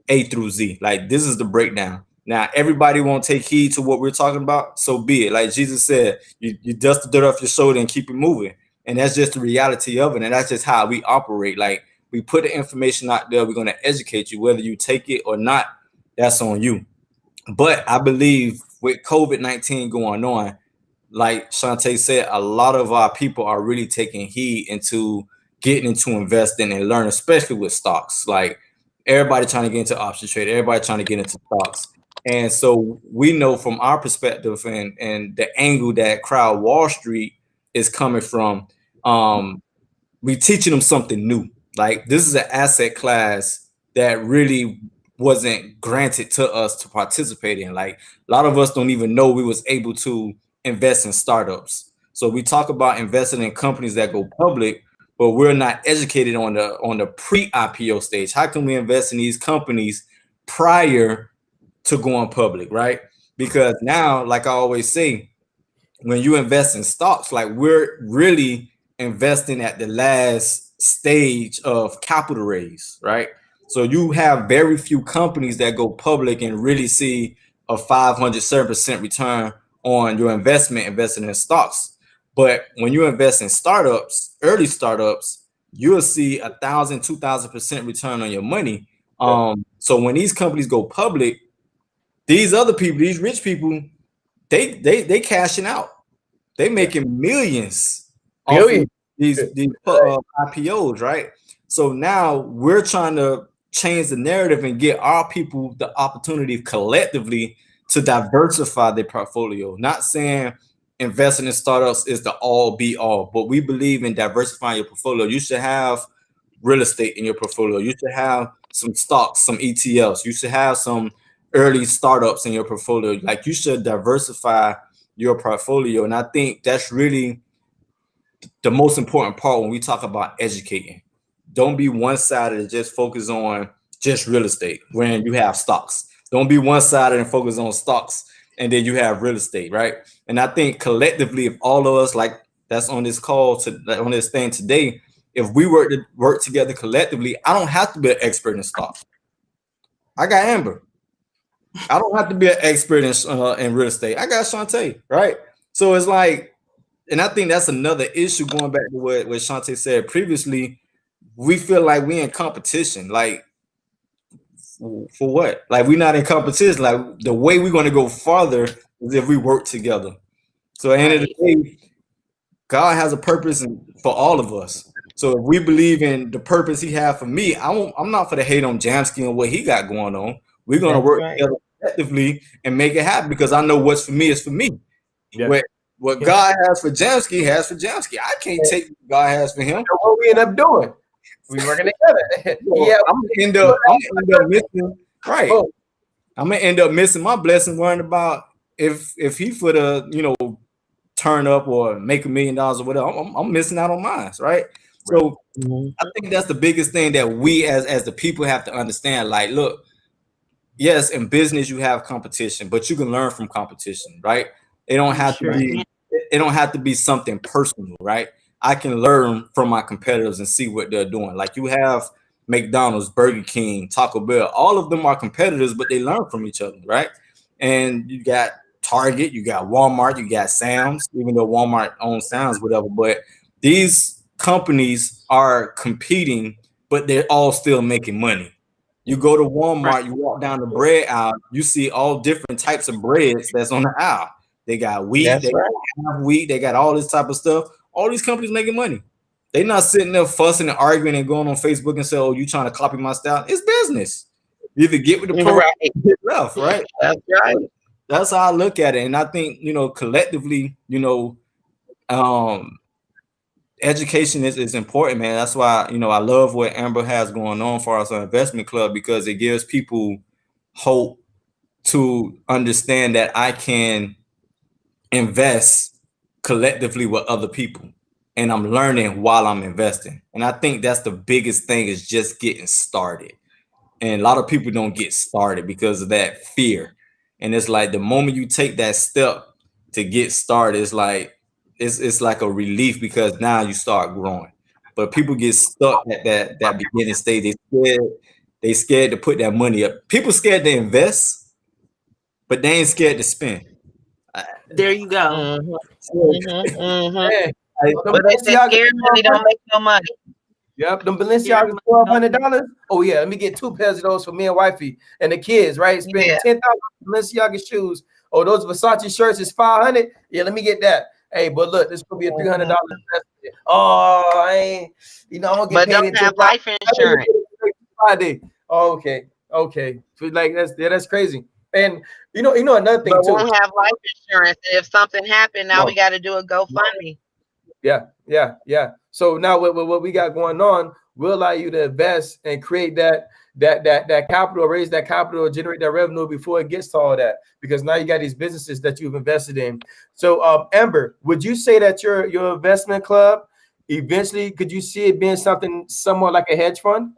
A through Z. Like, this is the breakdown. Now, everybody won't take heed to what we're talking about, so be it. Like Jesus said, you dust the dirt off your shoulder and keep it moving. And that's just the reality of it. And that's just how we operate. Like, we put the information out there. We're going to educate you, whether you take it or not. That's on you. But I believe with COVID-19 going on, like Shantae said, a lot of our people are really taking heed into, getting into investing and learning, especially with stocks. Like everybody trying to get into option trade, everybody trying to get into stocks. And so we know from our perspective and the angle that Crowd Wall Street is coming from, we teaching them something new. Like this is an asset class that really wasn't granted to us to participate in. Like a lot of us don't even know we was able to invest in startups. So we talk about investing in companies that go public, but we're not educated on the pre-IPO stage. How can we invest in these companies prior to going public, right? Because now, like I always say, when you invest in stocks, like we're really investing at the last stage of capital raise, right? So you have very few companies that go public and really see a 507% return on your investment investing in stocks. But when you invest in startups, early startups, you'll see 1,000, 2,000% return on your money. So when these companies go public, these other people, these rich people, they cashing out. They making millions off of these IPOs, right? So now we're trying to change the narrative and get our people the opportunity collectively to diversify their portfolio. Not saying investing in startups is the all be all, but we believe in diversifying your portfolio. You should have real estate in your portfolio. You should have some stocks, some ETFs. You should have some early startups in your portfolio. Like you should diversify your portfolio. And I think that's really the most important part when we talk about educating. Don't be one-sided and just focus on just real estate when you have stocks. Don't be one-sided and focus on stocks and then you have real estate, right? And I think collectively, if all of us like that's on this call on this thing today, if we were to work together collectively, I don't have to be an expert in stocks. I got Amber. I don't have to be an expert in real estate. I got Shantae, right? So it's like, and I think that's another issue going back to what Shantae said previously. We feel like we in competition. Like, for what? Like, we're not in competition. Like, the way we're going to go farther is if we work together. So at the end of the day, God has a purpose for all of us. So if we believe in the purpose he has for me, I'm not for to hate on Jamsky and what he got going on. We're going to work together effectively and make it happen because I know what's for me is for me. Yeah. What God has for Jamsky has for Jamsky. I can't take what God has for him. What we end up doing, we working together. I'm gonna end up missing. Right. Oh. I'm gonna end up missing my blessing, worrying about if he for the turn up or make $1 million or whatever. I'm missing out on mine, right? So I think that's the biggest thing that we as the people have to understand. Like, look, yes, in business you have competition, but you can learn from competition, right? It don't have to be something personal, right? I can learn from my competitors and see what they're doing. Like you have McDonald's, Burger King, Taco Bell, all of them are competitors, but they learn from each other, right? And you got Target, you got Walmart, you got Sam's, even though Walmart owns Sam's, whatever. But these companies are competing, but they're all still making money. You go to Walmart, you walk down the bread aisle, you see all different types of breads that's on the aisle. They got wheat, they got wheat, they got all this type of stuff. All these companies making money. They're not sitting there fussing and arguing and going on Facebook and say, "Oh, you trying to copy my style?" It's business. You either get with the program, get left, right? That's right. That's how I look at it. And I think, collectively, education is important, man. That's why, I love what Amber has going on for us on Investment Club, because it gives people hope to understand that I can invest collectively with other people, and I'm learning while I'm investing. And I think that's the biggest thing, is just getting started. And a lot of people don't get started because of that fear. And it's like the moment you take that step to get started, it's like it's like a relief, because now you start growing. But people get stuck at that beginning stage. They scared to put that money up. People scared to invest, but they ain't scared to spend. There you go. But they say scared money don't make no money. Yep, them Balenciagas $1,200. Oh yeah, let me get 2 pairs of those for me and wifey and the kids. Right, spend 10,000 Balenciaga shoes. Oh, those Versace shirts is $500. Yeah, let me get that. Hey, but look, this could be a $300 investment. Oh, I ain't, I'm gonna get But paid don't until have life insurance. Friday. Oh, okay. So, like that's crazy. And another thing But too. won't have life insurance. And if something happened, now we got to do a GoFundMe. Yeah. So now what we got going on will allow you to invest and create that capital, raise that capital, generate that revenue before it gets to all that. Because now you got these businesses that you've invested in. So Amber, would you say that your investment club eventually, could you see it being something somewhat like a hedge fund?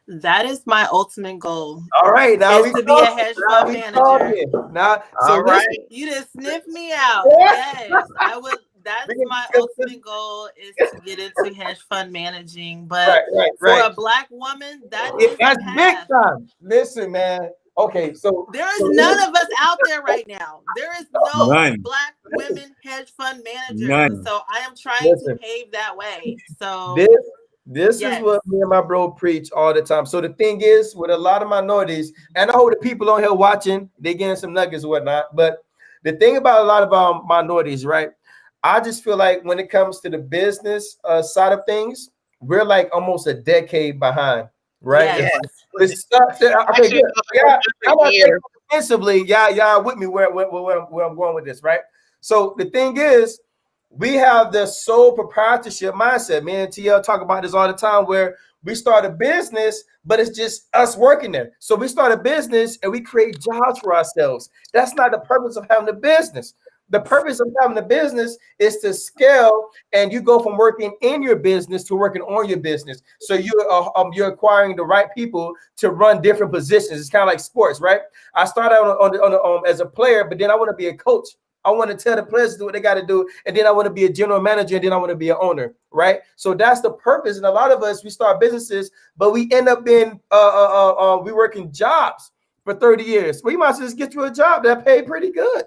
That is my ultimate goal. All right, now is to be a hedge fund manager. Now, so right. You just sniff me out. Yes, I would. That's my ultimate goal, is to get into hedge fund managing. But for a Black woman, that's big time. Listen, man. Okay, so there is none of us out there right now. There is no Black women hedge fund managers. So I am trying to pave that way. So this is what me and my bro preach all the time. So the thing is, with a lot of minorities, and I hope the people on here watching, they getting some nuggets and whatnot. But the thing about a lot of minorities, right? I just feel like when it comes to the business side of things, we're like almost a decade behind, right? Yes. It's okay, good. Yeah, I'm not saying offensively. Y'all with me where I'm going with this, right? So the thing is, we have the sole proprietorship mindset. Me and TL talk about this all the time, where we start a business, but it's just us working there. So we start a business and we create jobs for ourselves. That's not the purpose of having a business. The purpose of having a business is to scale, and you go from working in your business to working on your business. So you're acquiring the right people to run different positions. It's kind of like sports, right? I started on as a player, but then I want to be a coach. I want to tell the players to do what they got to do, and then I want to be a general manager, and then I want to be an owner, right? So that's the purpose. And a lot of us, we start businesses, but we end up being we working jobs for 30 years. Well, you might as well just get you a job that pay pretty good.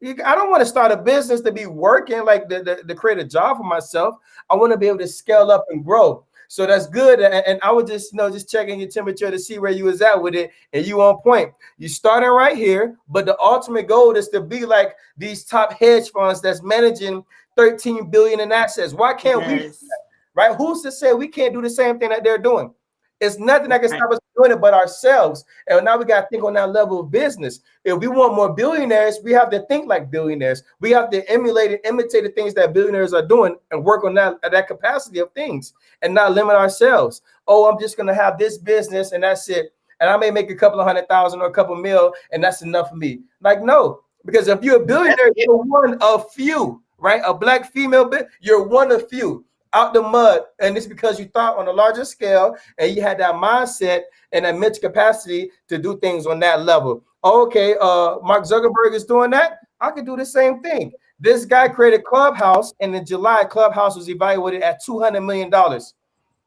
I don't want to start a business to be working, like to create a job for myself. I want to be able to scale up and grow. So that's good. And I would just, just checking your temperature to see where you was at with it. And you on point. You starting right here, but the ultimate goal is to be like these top hedge funds that's managing 13 billion in assets. Why can't we do that? Right? Who's to say we can't do the same thing that they're doing? It's nothing that can stop us doing it but ourselves. And now we got to think on that level of business. If we want more billionaires, we have to think like billionaires. We have to emulate and imitate the things that billionaires are doing and work on that capacity of things and not limit ourselves. Oh, I'm just going to have this business and that's it. And I may make a couple of 100,000 or a couple mil and that's enough for me. Like, no, because if you're a billionaire, you're one of few, right? A Black female, you're one of few. Out the mud, and it's because you thought on a larger scale and you had that mindset and that mental capacity to do things on that level. Okay, Mark Zuckerberg is doing that. I could do the same thing. This guy created Clubhouse, and in July, Clubhouse was evaluated at $200 million.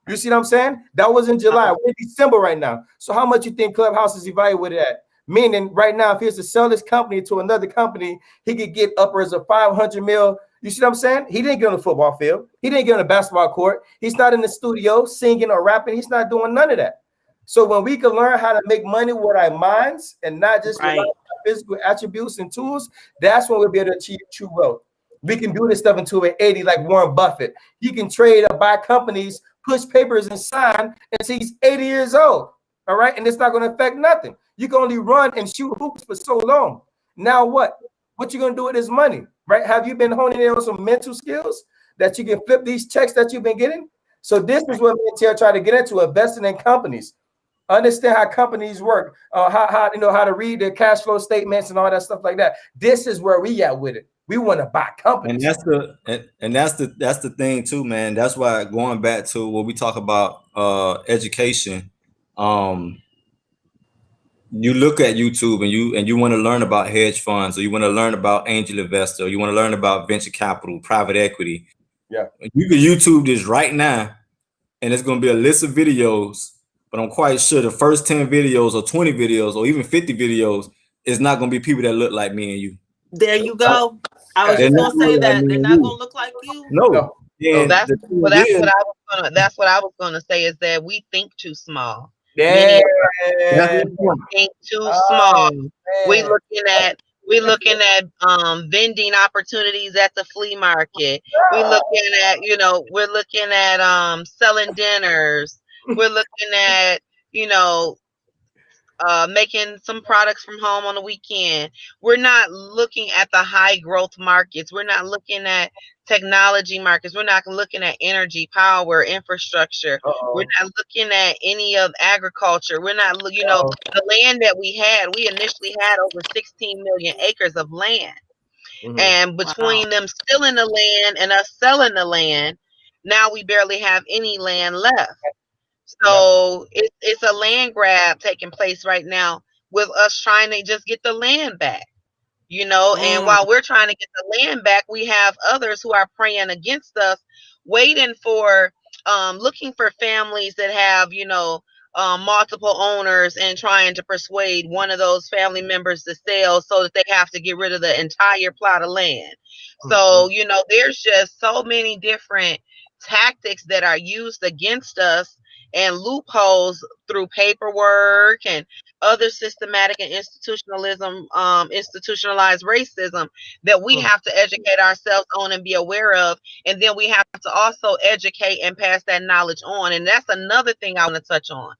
You see what I'm saying? That was in July. We're in December right now. So how much you think Clubhouse is evaluated at? Meaning right now, if he was to sell this company to another company, he could get upwards of 500 mil. You see what I'm saying? He didn't get on the football field. He didn't get on the basketball court. He's not in the studio singing or rapping. He's not doing none of that. So when we can learn how to make money with our minds and not just with our physical attributes and tools, that's when we'll be able to achieve true wealth. We can do this stuff until we're 80, like Warren Buffett. He can trade or buy companies, push papers and sign until he's 80 years old. All right. And it's not going to affect nothing. You can only run and shoot hoops for so long. Now what? What you going to do with this money? Right? Have you been honing in on some mental skills that you can flip these checks that you've been getting? So this is what me and Tia try to get into, investing in companies. Understand how companies work, how to read their cash flow statements and all that stuff like that. This is where we at with it. We want to buy companies. And that's the thing too, man. That's why, going back to what we talk about education, you look at YouTube and you want to learn about hedge funds, or you want to learn about angel investor, or you want to learn about venture capital, private equity. Yeah. You can YouTube this right now, and it's going to be a list of videos, but I'm quite sure the first 10 videos or 20 videos or even 50 videos is not going to be people that look like me and you. There you go. I was just going to say that they're not going to look like you. No. So that's what I was gonna say, is that we think too small. Yeah. We think too small. We looking at We're looking at vending opportunities at the flea market. We're looking at, we're looking at selling dinners. We're looking at, you know, making some products from home on the weekend. We're not looking at the high growth markets. We're not looking at technology markets. We're not looking at energy, power, infrastructure. We're not looking at any of agriculture. We're not, the land that we initially had over 16 million acres of land. And between them stealing the land and us selling the land, now we barely have any land left. So it's a land grab taking place right now with us trying to just get the land back, and while we're trying to get the land back, we have others who are praying against us, waiting for, looking for families that have, multiple owners and trying to persuade one of those family members to sell so that they have to get rid of the entire plot of land. So, there's just so many different tactics that are used against us and loopholes through paperwork and other systematic and institutionalized racism that we have to educate ourselves on and be aware of. And then we have to also educate and pass that knowledge on. And that's another thing I want to touch on.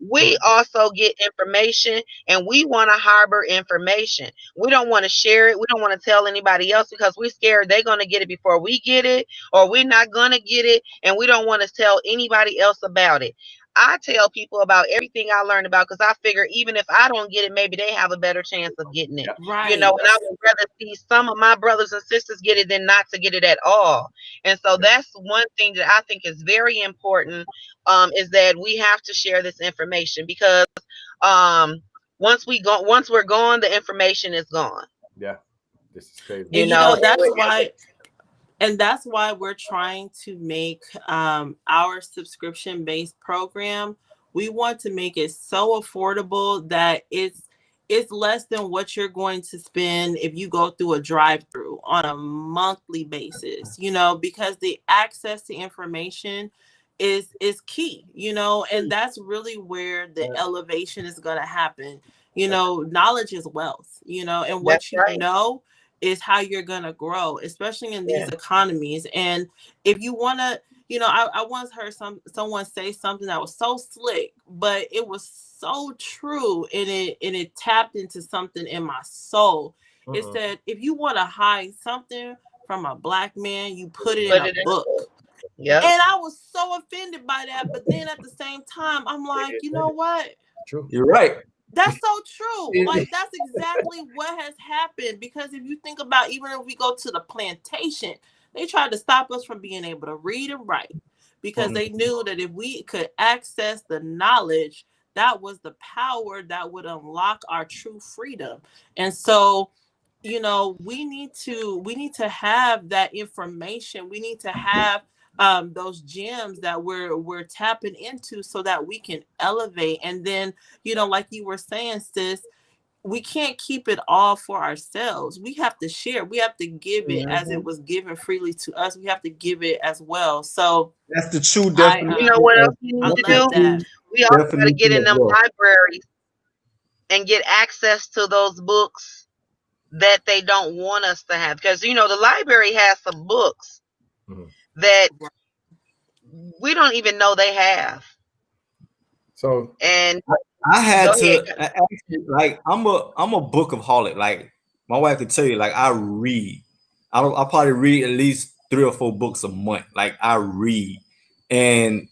We also get information and we want to harbor information. We don't want to share it. We don't want to tell anybody else because we're scared they're going to get it before we get it, or we're not going to get it. And we don't want to tell anybody else about it. I tell people about everything I learned about because I figure even if I don't get it, maybe they have a better chance of getting it. Right. And I would rather see some of my brothers and sisters get it than not to get it at all. And so that's one thing that I think is very important, is that we have to share this information because once we're gone, the information is gone. Yeah, this is crazy. That's why we're trying to make our subscription-based program. We want to make it so affordable that it's less than what you're going to spend if you go through a drive-through on a monthly basis, because the access to information is key, and that's really where the elevation is going to happen. Knowledge is wealth, and what know is how you're going to grow, especially in these economies. And if you want to, I once heard someone say something that was so slick, but it was so true. And it tapped into something in my soul. It said, if you want to hide something from a Black man, you put it in a book. Yep. And I was so offended by that. But then at the same time, I'm like, you know what? True. You're right. That's so true. Like, that's exactly what has happened. Because if you think about, even if we go to the plantation, they tried to stop us from being able to read and write because they knew that if we could access the knowledge, that was the power that would unlock our true freedom. And so, we need to have that information. We need to have those gems that we're tapping into so that we can elevate. And then, like you were saying, sis, we can't keep it all for ourselves. We have to share. We have to give it as it was given freely to us. We have to give it as well. So that's the true definition. You know what else we need to do? We also got to get in them libraries and get access to those books that they don't want us to have. Because, the library has some books that we don't even know they have. So, and I had to actually, like, I'm a bookaholic. Like, my wife could tell you, like, I read. I'll probably read at least 3 or 4 books a month. Like, I read. And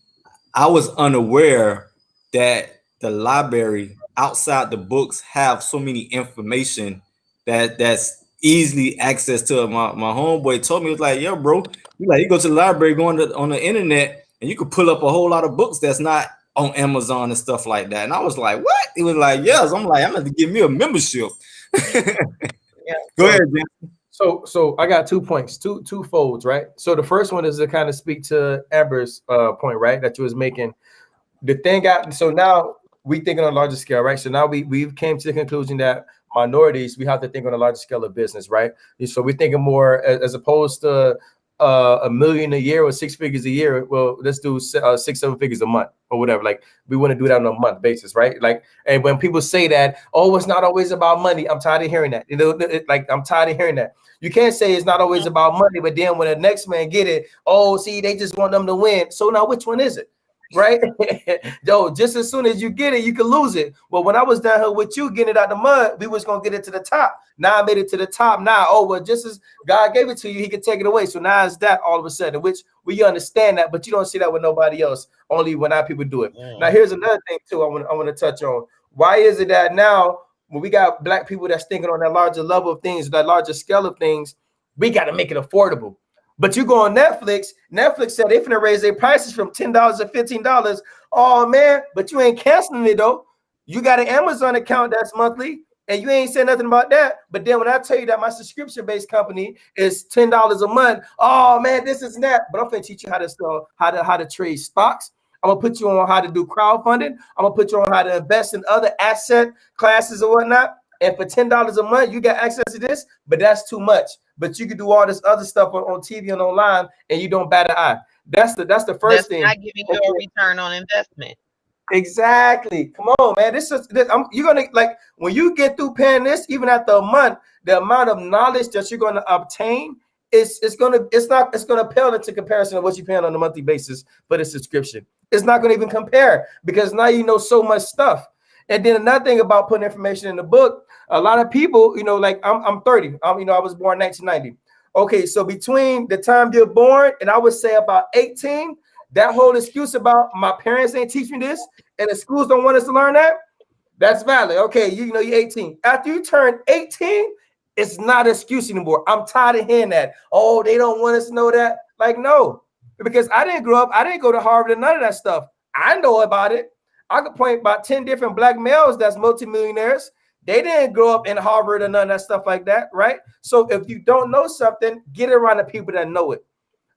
I was unaware that the library outside the books have so many information that's easily accessed to. My homeboy told me, it was like, yo, bro, you go to the library, go on the internet, and you could pull up a whole lot of books that's not on Amazon and stuff like that. And I was like, what? He was like, yes. I'm like, I'm going to give me a membership. Go ahead, Jen. So I got 2 points, two folds, right? So the first one is to kind of speak to Amber's point, right, that you was making. The thing so now we thinking on a larger scale, right? So now we came to the conclusion that minorities, we have to think on a larger scale of business, right? So we're thinking more as opposed to $1 million a year or 6 figures a year. Well, let's do 6-7 figures a month or whatever. Like, we want to do that on a month basis, right? Like, and when people say that, oh, it's not always about money, I'm tired of hearing that. Like, I'm tired of hearing that. You can't say it's not always about money, but then when the next man get it, oh, see, they just want them to win. So now which one is it? Right? Yo, just as soon as you get it, you can lose it. Well, when I was down here with you getting it out the mud, we was gonna get it to the top. Now I made it to the top. Now, oh well, just as God gave it to you, he could take it away. So now it's that all of a sudden, which we understand that, but you don't see that with nobody else, only when our people do it. Now here's another thing too I want to touch on. Why is it that now when we got black people that's thinking on that larger level of things, that larger scale of things, we got to make it affordable? But you go on Netflix, Netflix said they're finna raise their prices from $10 to $15. Oh man, but you ain't canceling it though. You got an Amazon account that's monthly, and you ain't saying nothing about that. But then when I tell you that my subscription-based company is $10 a month, oh man, this is that. But I'm finna teach you how to sell, how to trade stocks. I'm gonna put you on how to do crowdfunding. I'm gonna put you on how to invest in other asset classes or whatnot. And for $10 a month, you got access to this, but that's too much. But you can do all this other stuff on TV and online, and you don't bat an eye. That's the first thing. Not giving you a return on investment. Exactly. Come on, man. You're gonna, like, when you get through paying this, even after a month, the amount of knowledge that you're gonna obtain it's gonna pale into comparison of what you're paying on a monthly basis for the subscription. It's not gonna even compare, because now you know so much stuff. And then another thing about putting information in the book, a lot of people, like I'm 30. I was born 1990. Okay, so between the time you're born and I would say about 18, that whole excuse about my parents ain't teach me this and the schools don't want us to learn that, that's valid. Okay, you're 18. After you turn 18, it's not an excuse anymore. I'm tired of hearing that. Oh, they don't want us to know that. Like, no, because I didn't grow up. I didn't go to Harvard and none of that stuff. I know about it. I could point about 10 different black males that's multimillionaires. They didn't grow up in Harvard or none of that stuff like that, right? So if you don't know something, get around the people that know it.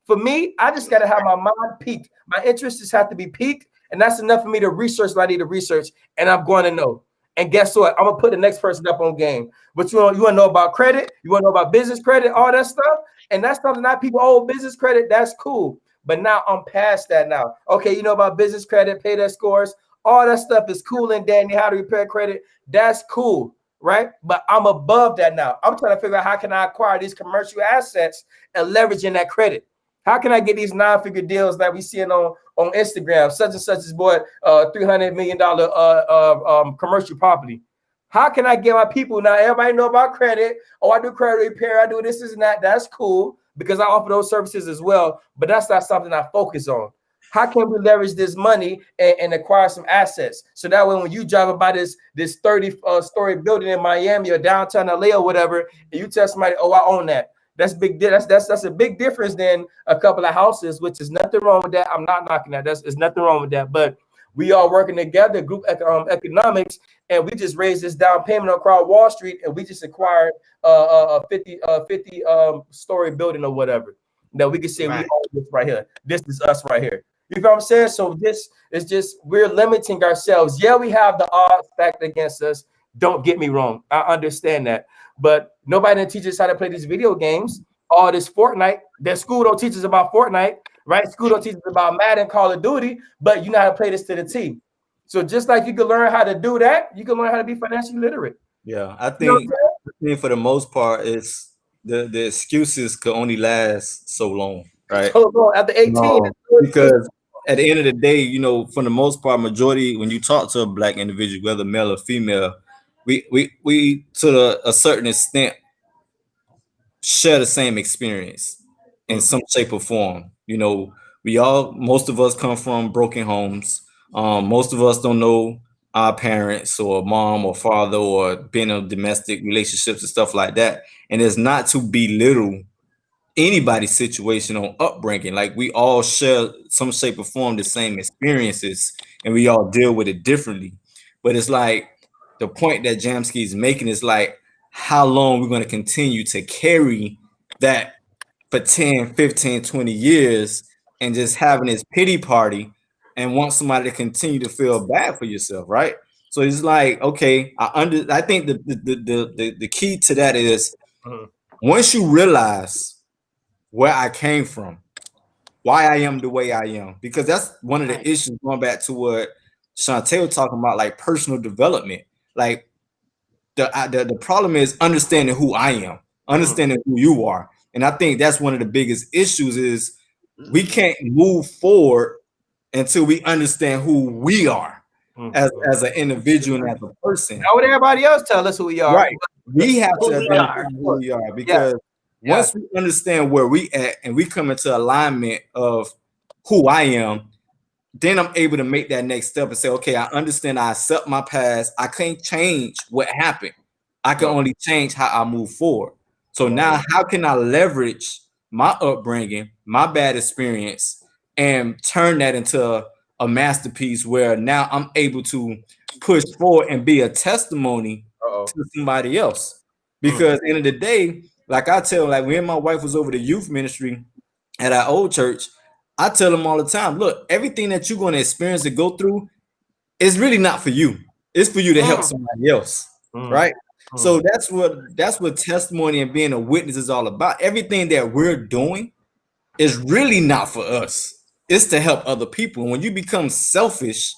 For me, I just got to have my mind peaked. My interests just have to be peaked, and that's enough for me to research what I need to research, and I'm going to know. And guess what? I'm going to put the next person up on game. But you want to know about credit? You want to know about business credit, all that stuff? And that's something that people, oh, business credit, that's cool. But now I'm past that now. Okay, you know about business credit, pay that scores, all that stuff is cool and dandy, how to repair credit, that's cool, right? But I'm above that now. I'm trying to figure out how can I acquire these commercial assets and leveraging that credit. How can I get these 9-figure deals that we seeing on Instagram? Such and such is bought $300 million commercial property. How can I get my people now? Everybody know about credit. Oh, I do credit repair. I do this and that. That's cool because I offer those services as well. But that's not something I focus on. How can we leverage this money and acquire some assets? So that way, when you drive by this 30-story building in Miami or downtown LA or whatever, and you tell somebody, oh, I own that. That's big. That's a big difference than a couple of houses, which is nothing wrong with that. I'm not knocking that. There's nothing wrong with that. But we are working together, group economics, and we just raised this down payment across Wall Street, and we just acquired a 50 story building or whatever that we can say we own this right here. This is us right here. You know what I'm saying? So this is just, we're limiting ourselves. Yeah, we have the odds stacked against us. Don't get me wrong. I understand that. But nobody teaches us how to play these video games. All this Fortnite. That school don't teach us about Fortnite, right? School don't teach us about Madden, Call of Duty, but you know how to play this to the T. So just like you can learn how to do that, you can learn how to be financially literate. Yeah, I think for the most part, it's the excuses could only last so long, right? So long, after 18. Because at the end of the day, for the most part, majority, when you talk to a black individual, whether male or female, we to a certain extent share the same experience in some shape or form. Most of us come from broken homes. Most of us don't know our parents or mom or father or been in domestic relationships and stuff like that. And it's not to belittle anybody's situation on upbringing. Like, we all share some shape or form the same experiences, and we all deal with it differently. But it's like the point that Jamsky is making is like, how long we're going to continue to carry that for 10, 15, 20 years and just having this pity party and want somebody to continue to feel bad for yourself, right? So it's like, okay, I think the key to that is once you realize where I came from, why I am the way I am, because that's one of the Right. issues. Going back to what Shantae was talking about, like personal development. Like the problem is understanding who I am, understanding who you are, and I think that's one of the biggest issues is we can't move forward until we understand who we are as an individual and as a person. How would everybody else tell us who we are? Right. We have Who to we identify are. who we are, because once we understand where we at and we come into alignment of who I am, then I'm able to make that next step and say, okay, I understand, I accept my past. I can't change what happened. I can only change how I move forward. So now how can I leverage my upbringing, my bad experience, and turn that into a masterpiece where now I'm able to push forward and be a testimony to somebody else? Because end of the day, like I tell, like when my wife was over the youth ministry at our old church, I tell them all the time, look, everything that you're going to experience and go through is really not for you. It's for you to help somebody else, right? So that's what testimony and being a witness is all about. Everything that we're doing is really not for us. It's to help other people. And when you become selfish,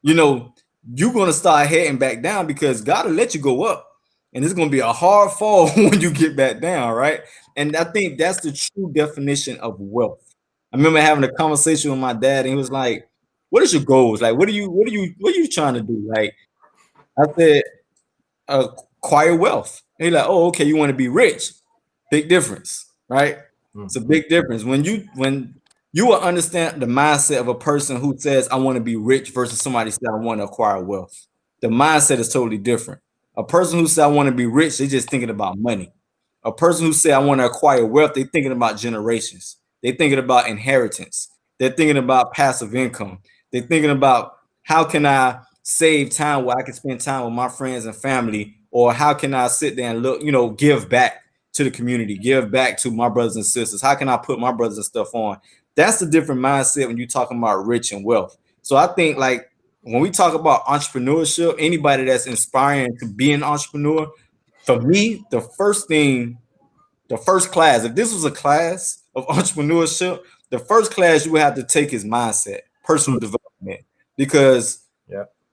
you're going to start heading back down, because God will let you go up. And it's going to be a hard fall when you get back down, right? And I think that's the true definition of wealth. I remember having a conversation with my dad, and he was like, "What is your goals? Like, what are you trying to do?" Like, I said, "Acquire wealth." And he's like, "Oh, okay, you want to be rich?" Big difference, right? It's a big difference when you will understand the mindset of a person who says, "I want to be rich," versus somebody said, "I want to acquire wealth." The mindset is totally different. A person who said, "I want to be rich," they're just thinking about money. A person who said, "I want to acquire wealth," they're thinking about generations. They're thinking about inheritance. They're thinking about passive income. They're thinking about how can I save time where I can spend time with my friends and family, or how can I sit there and look, give back to the community, give back to my brothers and sisters. How can I put my brothers and stuff on? That's a different mindset when you're talking about rich and wealth. So I think, like, when we talk about entrepreneurship, anybody that's inspiring to be an entrepreneur, for me, the first class, if this was a class of entrepreneurship, the first class you would have to take is mindset, personal development. Because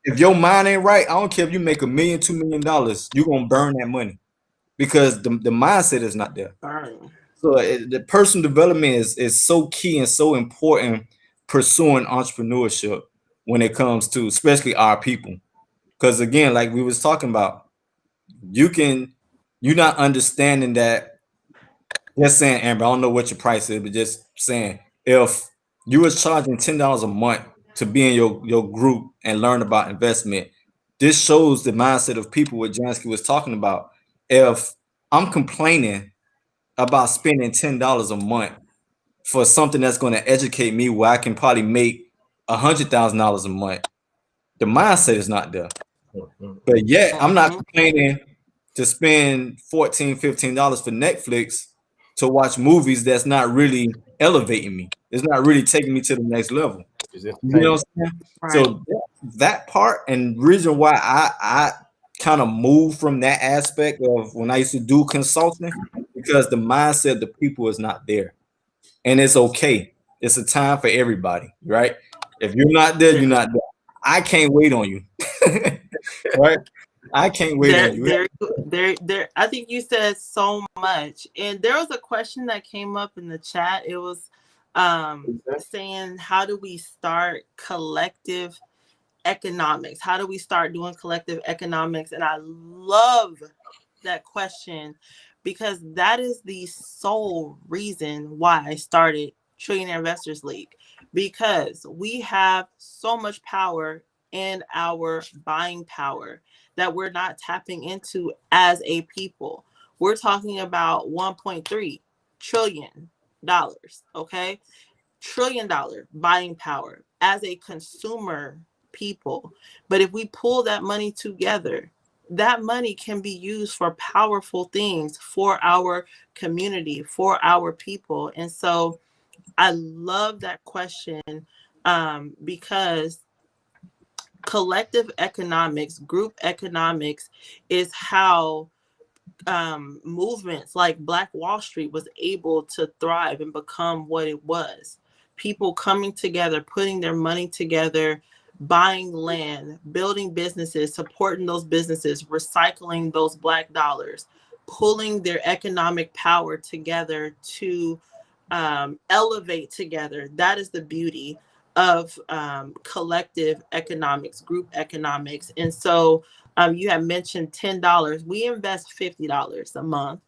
if your mind ain't right, I don't care if you make $1 million, $2 million, you're gonna burn that money, because the mindset is not there. So the personal development is so key and so important pursuing entrepreneurship when it comes to especially our people. Because again, like we was talking about, you're not understanding that. Just saying, Amber, I don't know what your price is, but just saying, if you was charging $10 a month to be in your group and learn about investment, this shows the mindset of people what Jansky was talking about. If I'm complaining about spending $10 a month for something that's going to educate me where I can probably make $100,000 a month, the mindset is not there. But yet I'm not complaining to spend $14, $15 for Netflix to watch movies that's not really elevating me. It's not really taking me to the next level. You know what I'm saying? Right. So that part, and reason why I kind of moved from that aspect of when I used to do consulting, because the mindset of the people is not there. And it's okay. It's a time for everybody, right? If you're not there, you're not there. I can't wait on you. Right? I can't wait on you. There. I think you said so much, and there was a question that came up in the chat. It was saying, how do we start collective economics? How do we start doing collective economics? And I love that question, because that is the sole reason why I started Trillionaire Investors League, because we have so much power in our buying power that we're not tapping into as a people. We're talking about $1.3 trillion, okay? $1 trillion buying power as a consumer people. But if we pull that money together, that money can be used for powerful things for our community, for our people. And so I love that question, because collective economics, group economics, is how movements like Black Wall Street was able to thrive and become what it was. People coming together, putting their money together, buying land, building businesses, supporting those businesses, recycling those Black dollars, pulling their economic power together to elevate together. That is the beauty of collective economics, group economics. And so you have mentioned $10. We invest $50 a month.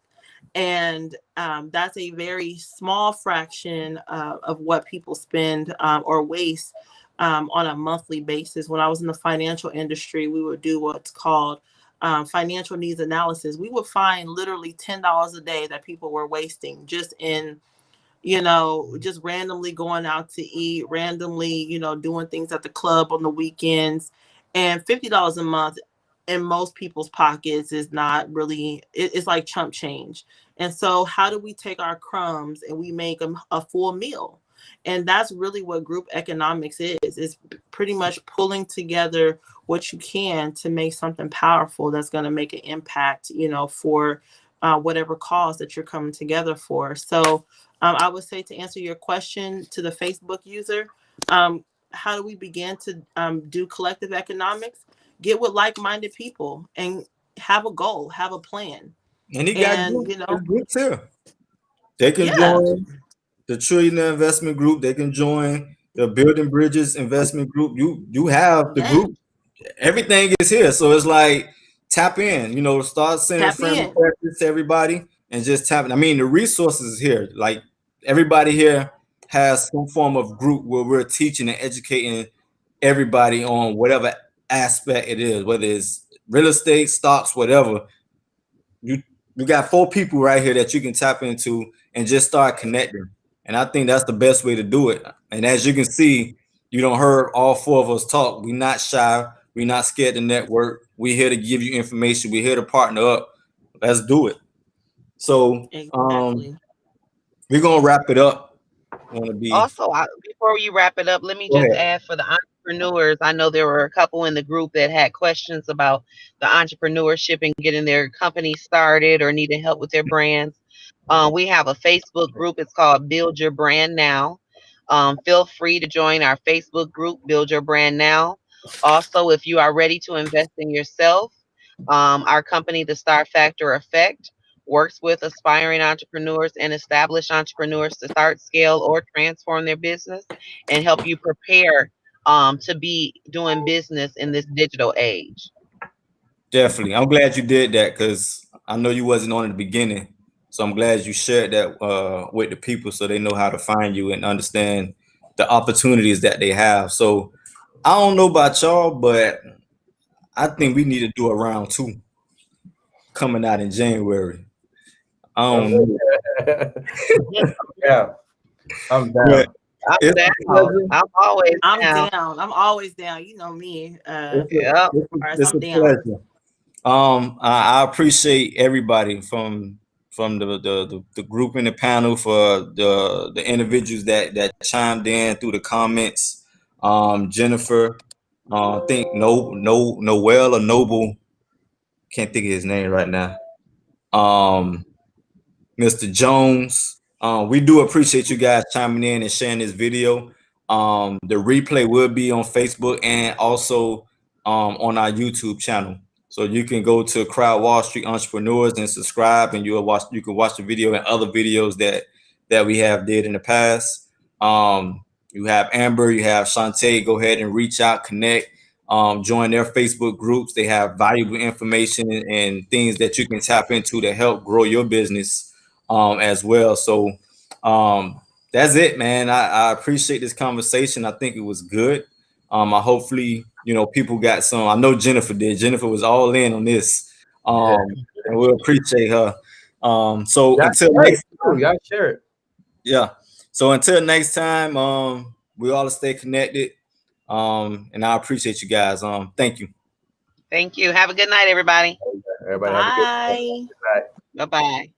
And that's a very small fraction of what people spend or waste on a monthly basis. When I was in the financial industry, we would do what's called financial needs analysis. We would find literally $10 a day that people were wasting just in, just randomly going out to eat, randomly, doing things at the club on the weekends. And $50 a month in most people's pockets is not really, it's like chump change. And so how do we take our crumbs and we make a full meal? And that's really what group economics is pretty much pulling together what you can to make something powerful that's going to make an impact, for whatever cause that you're coming together for. So I would say, to answer your question to the Facebook user, how do we begin to do collective economics? Get with like-minded people and have a goal, have a plan. And he got groups here. They can join the Trillionaire Investment Group. They can join the Building Bridges Investment Group. You have the group. Everything is here. So it's like, tap in, start sending friend requests to everybody and just tap in. I mean, the resources is here. Like, everybody here has some form of group where we're teaching and educating everybody on whatever aspect it is, whether it's real estate, stocks, whatever. You got 4 people right here that you can tap into and just start connecting. And I think that's the best way to do it. And as you can see, you don't heard all 4 of us talk. We're not shy. We're not scared to network. We're here to give you information. We're here to partner up. Let's do it. So we're gonna wrap it up. Also, before you wrap it up, let me just add for the entrepreneurs. I know there were a couple in the group that had questions about the entrepreneurship and getting their company started or needing help with their brands. We have a Facebook group. It's called Build Your Brand Now. Feel free to join our Facebook group, Build Your Brand Now. Also, if you are ready to invest in yourself, our company, The Star Factor Effect, works with aspiring entrepreneurs and established entrepreneurs to start, scale, or transform their business and help you prepare to be doing business in this digital age. Definitely. I'm glad you did that, because I know you wasn't on in the beginning. So I'm glad you shared that with the people so they know how to find you and understand the opportunities that they have. So I don't know about y'all, but I think we need to do a round 2 coming out in January. I don't know. Yeah, I'm down. I'm always down. You know me. It's a pleasure. I appreciate everybody from the group in the panel, for the individuals that chimed in through the comments. Jennifer, I think Noel or Noble, can't think of his name right now. Mr. Jones, we do appreciate you guys chiming in and sharing this video. The replay will be on Facebook and also on our YouTube channel. So you can go to Crowd Wall Street Entrepreneurs and subscribe, and you can watch the video and other videos that we have did in the past. You have Amber, you have Shantae. Go ahead and reach out, connect, join their Facebook groups. They have valuable information and things that you can tap into to help grow your business as well. So that's it, man. I appreciate this conversation. I think it was good. I hopefully, people got some. I know Jennifer did. Jennifer was all in on this. And we'll appreciate her. So until next time, y'all share it. Yeah. So until next time, we all stay connected. And I appreciate you guys. Thank you. Thank you. Have a good night, everybody. Everybody have a good night. Bye-bye.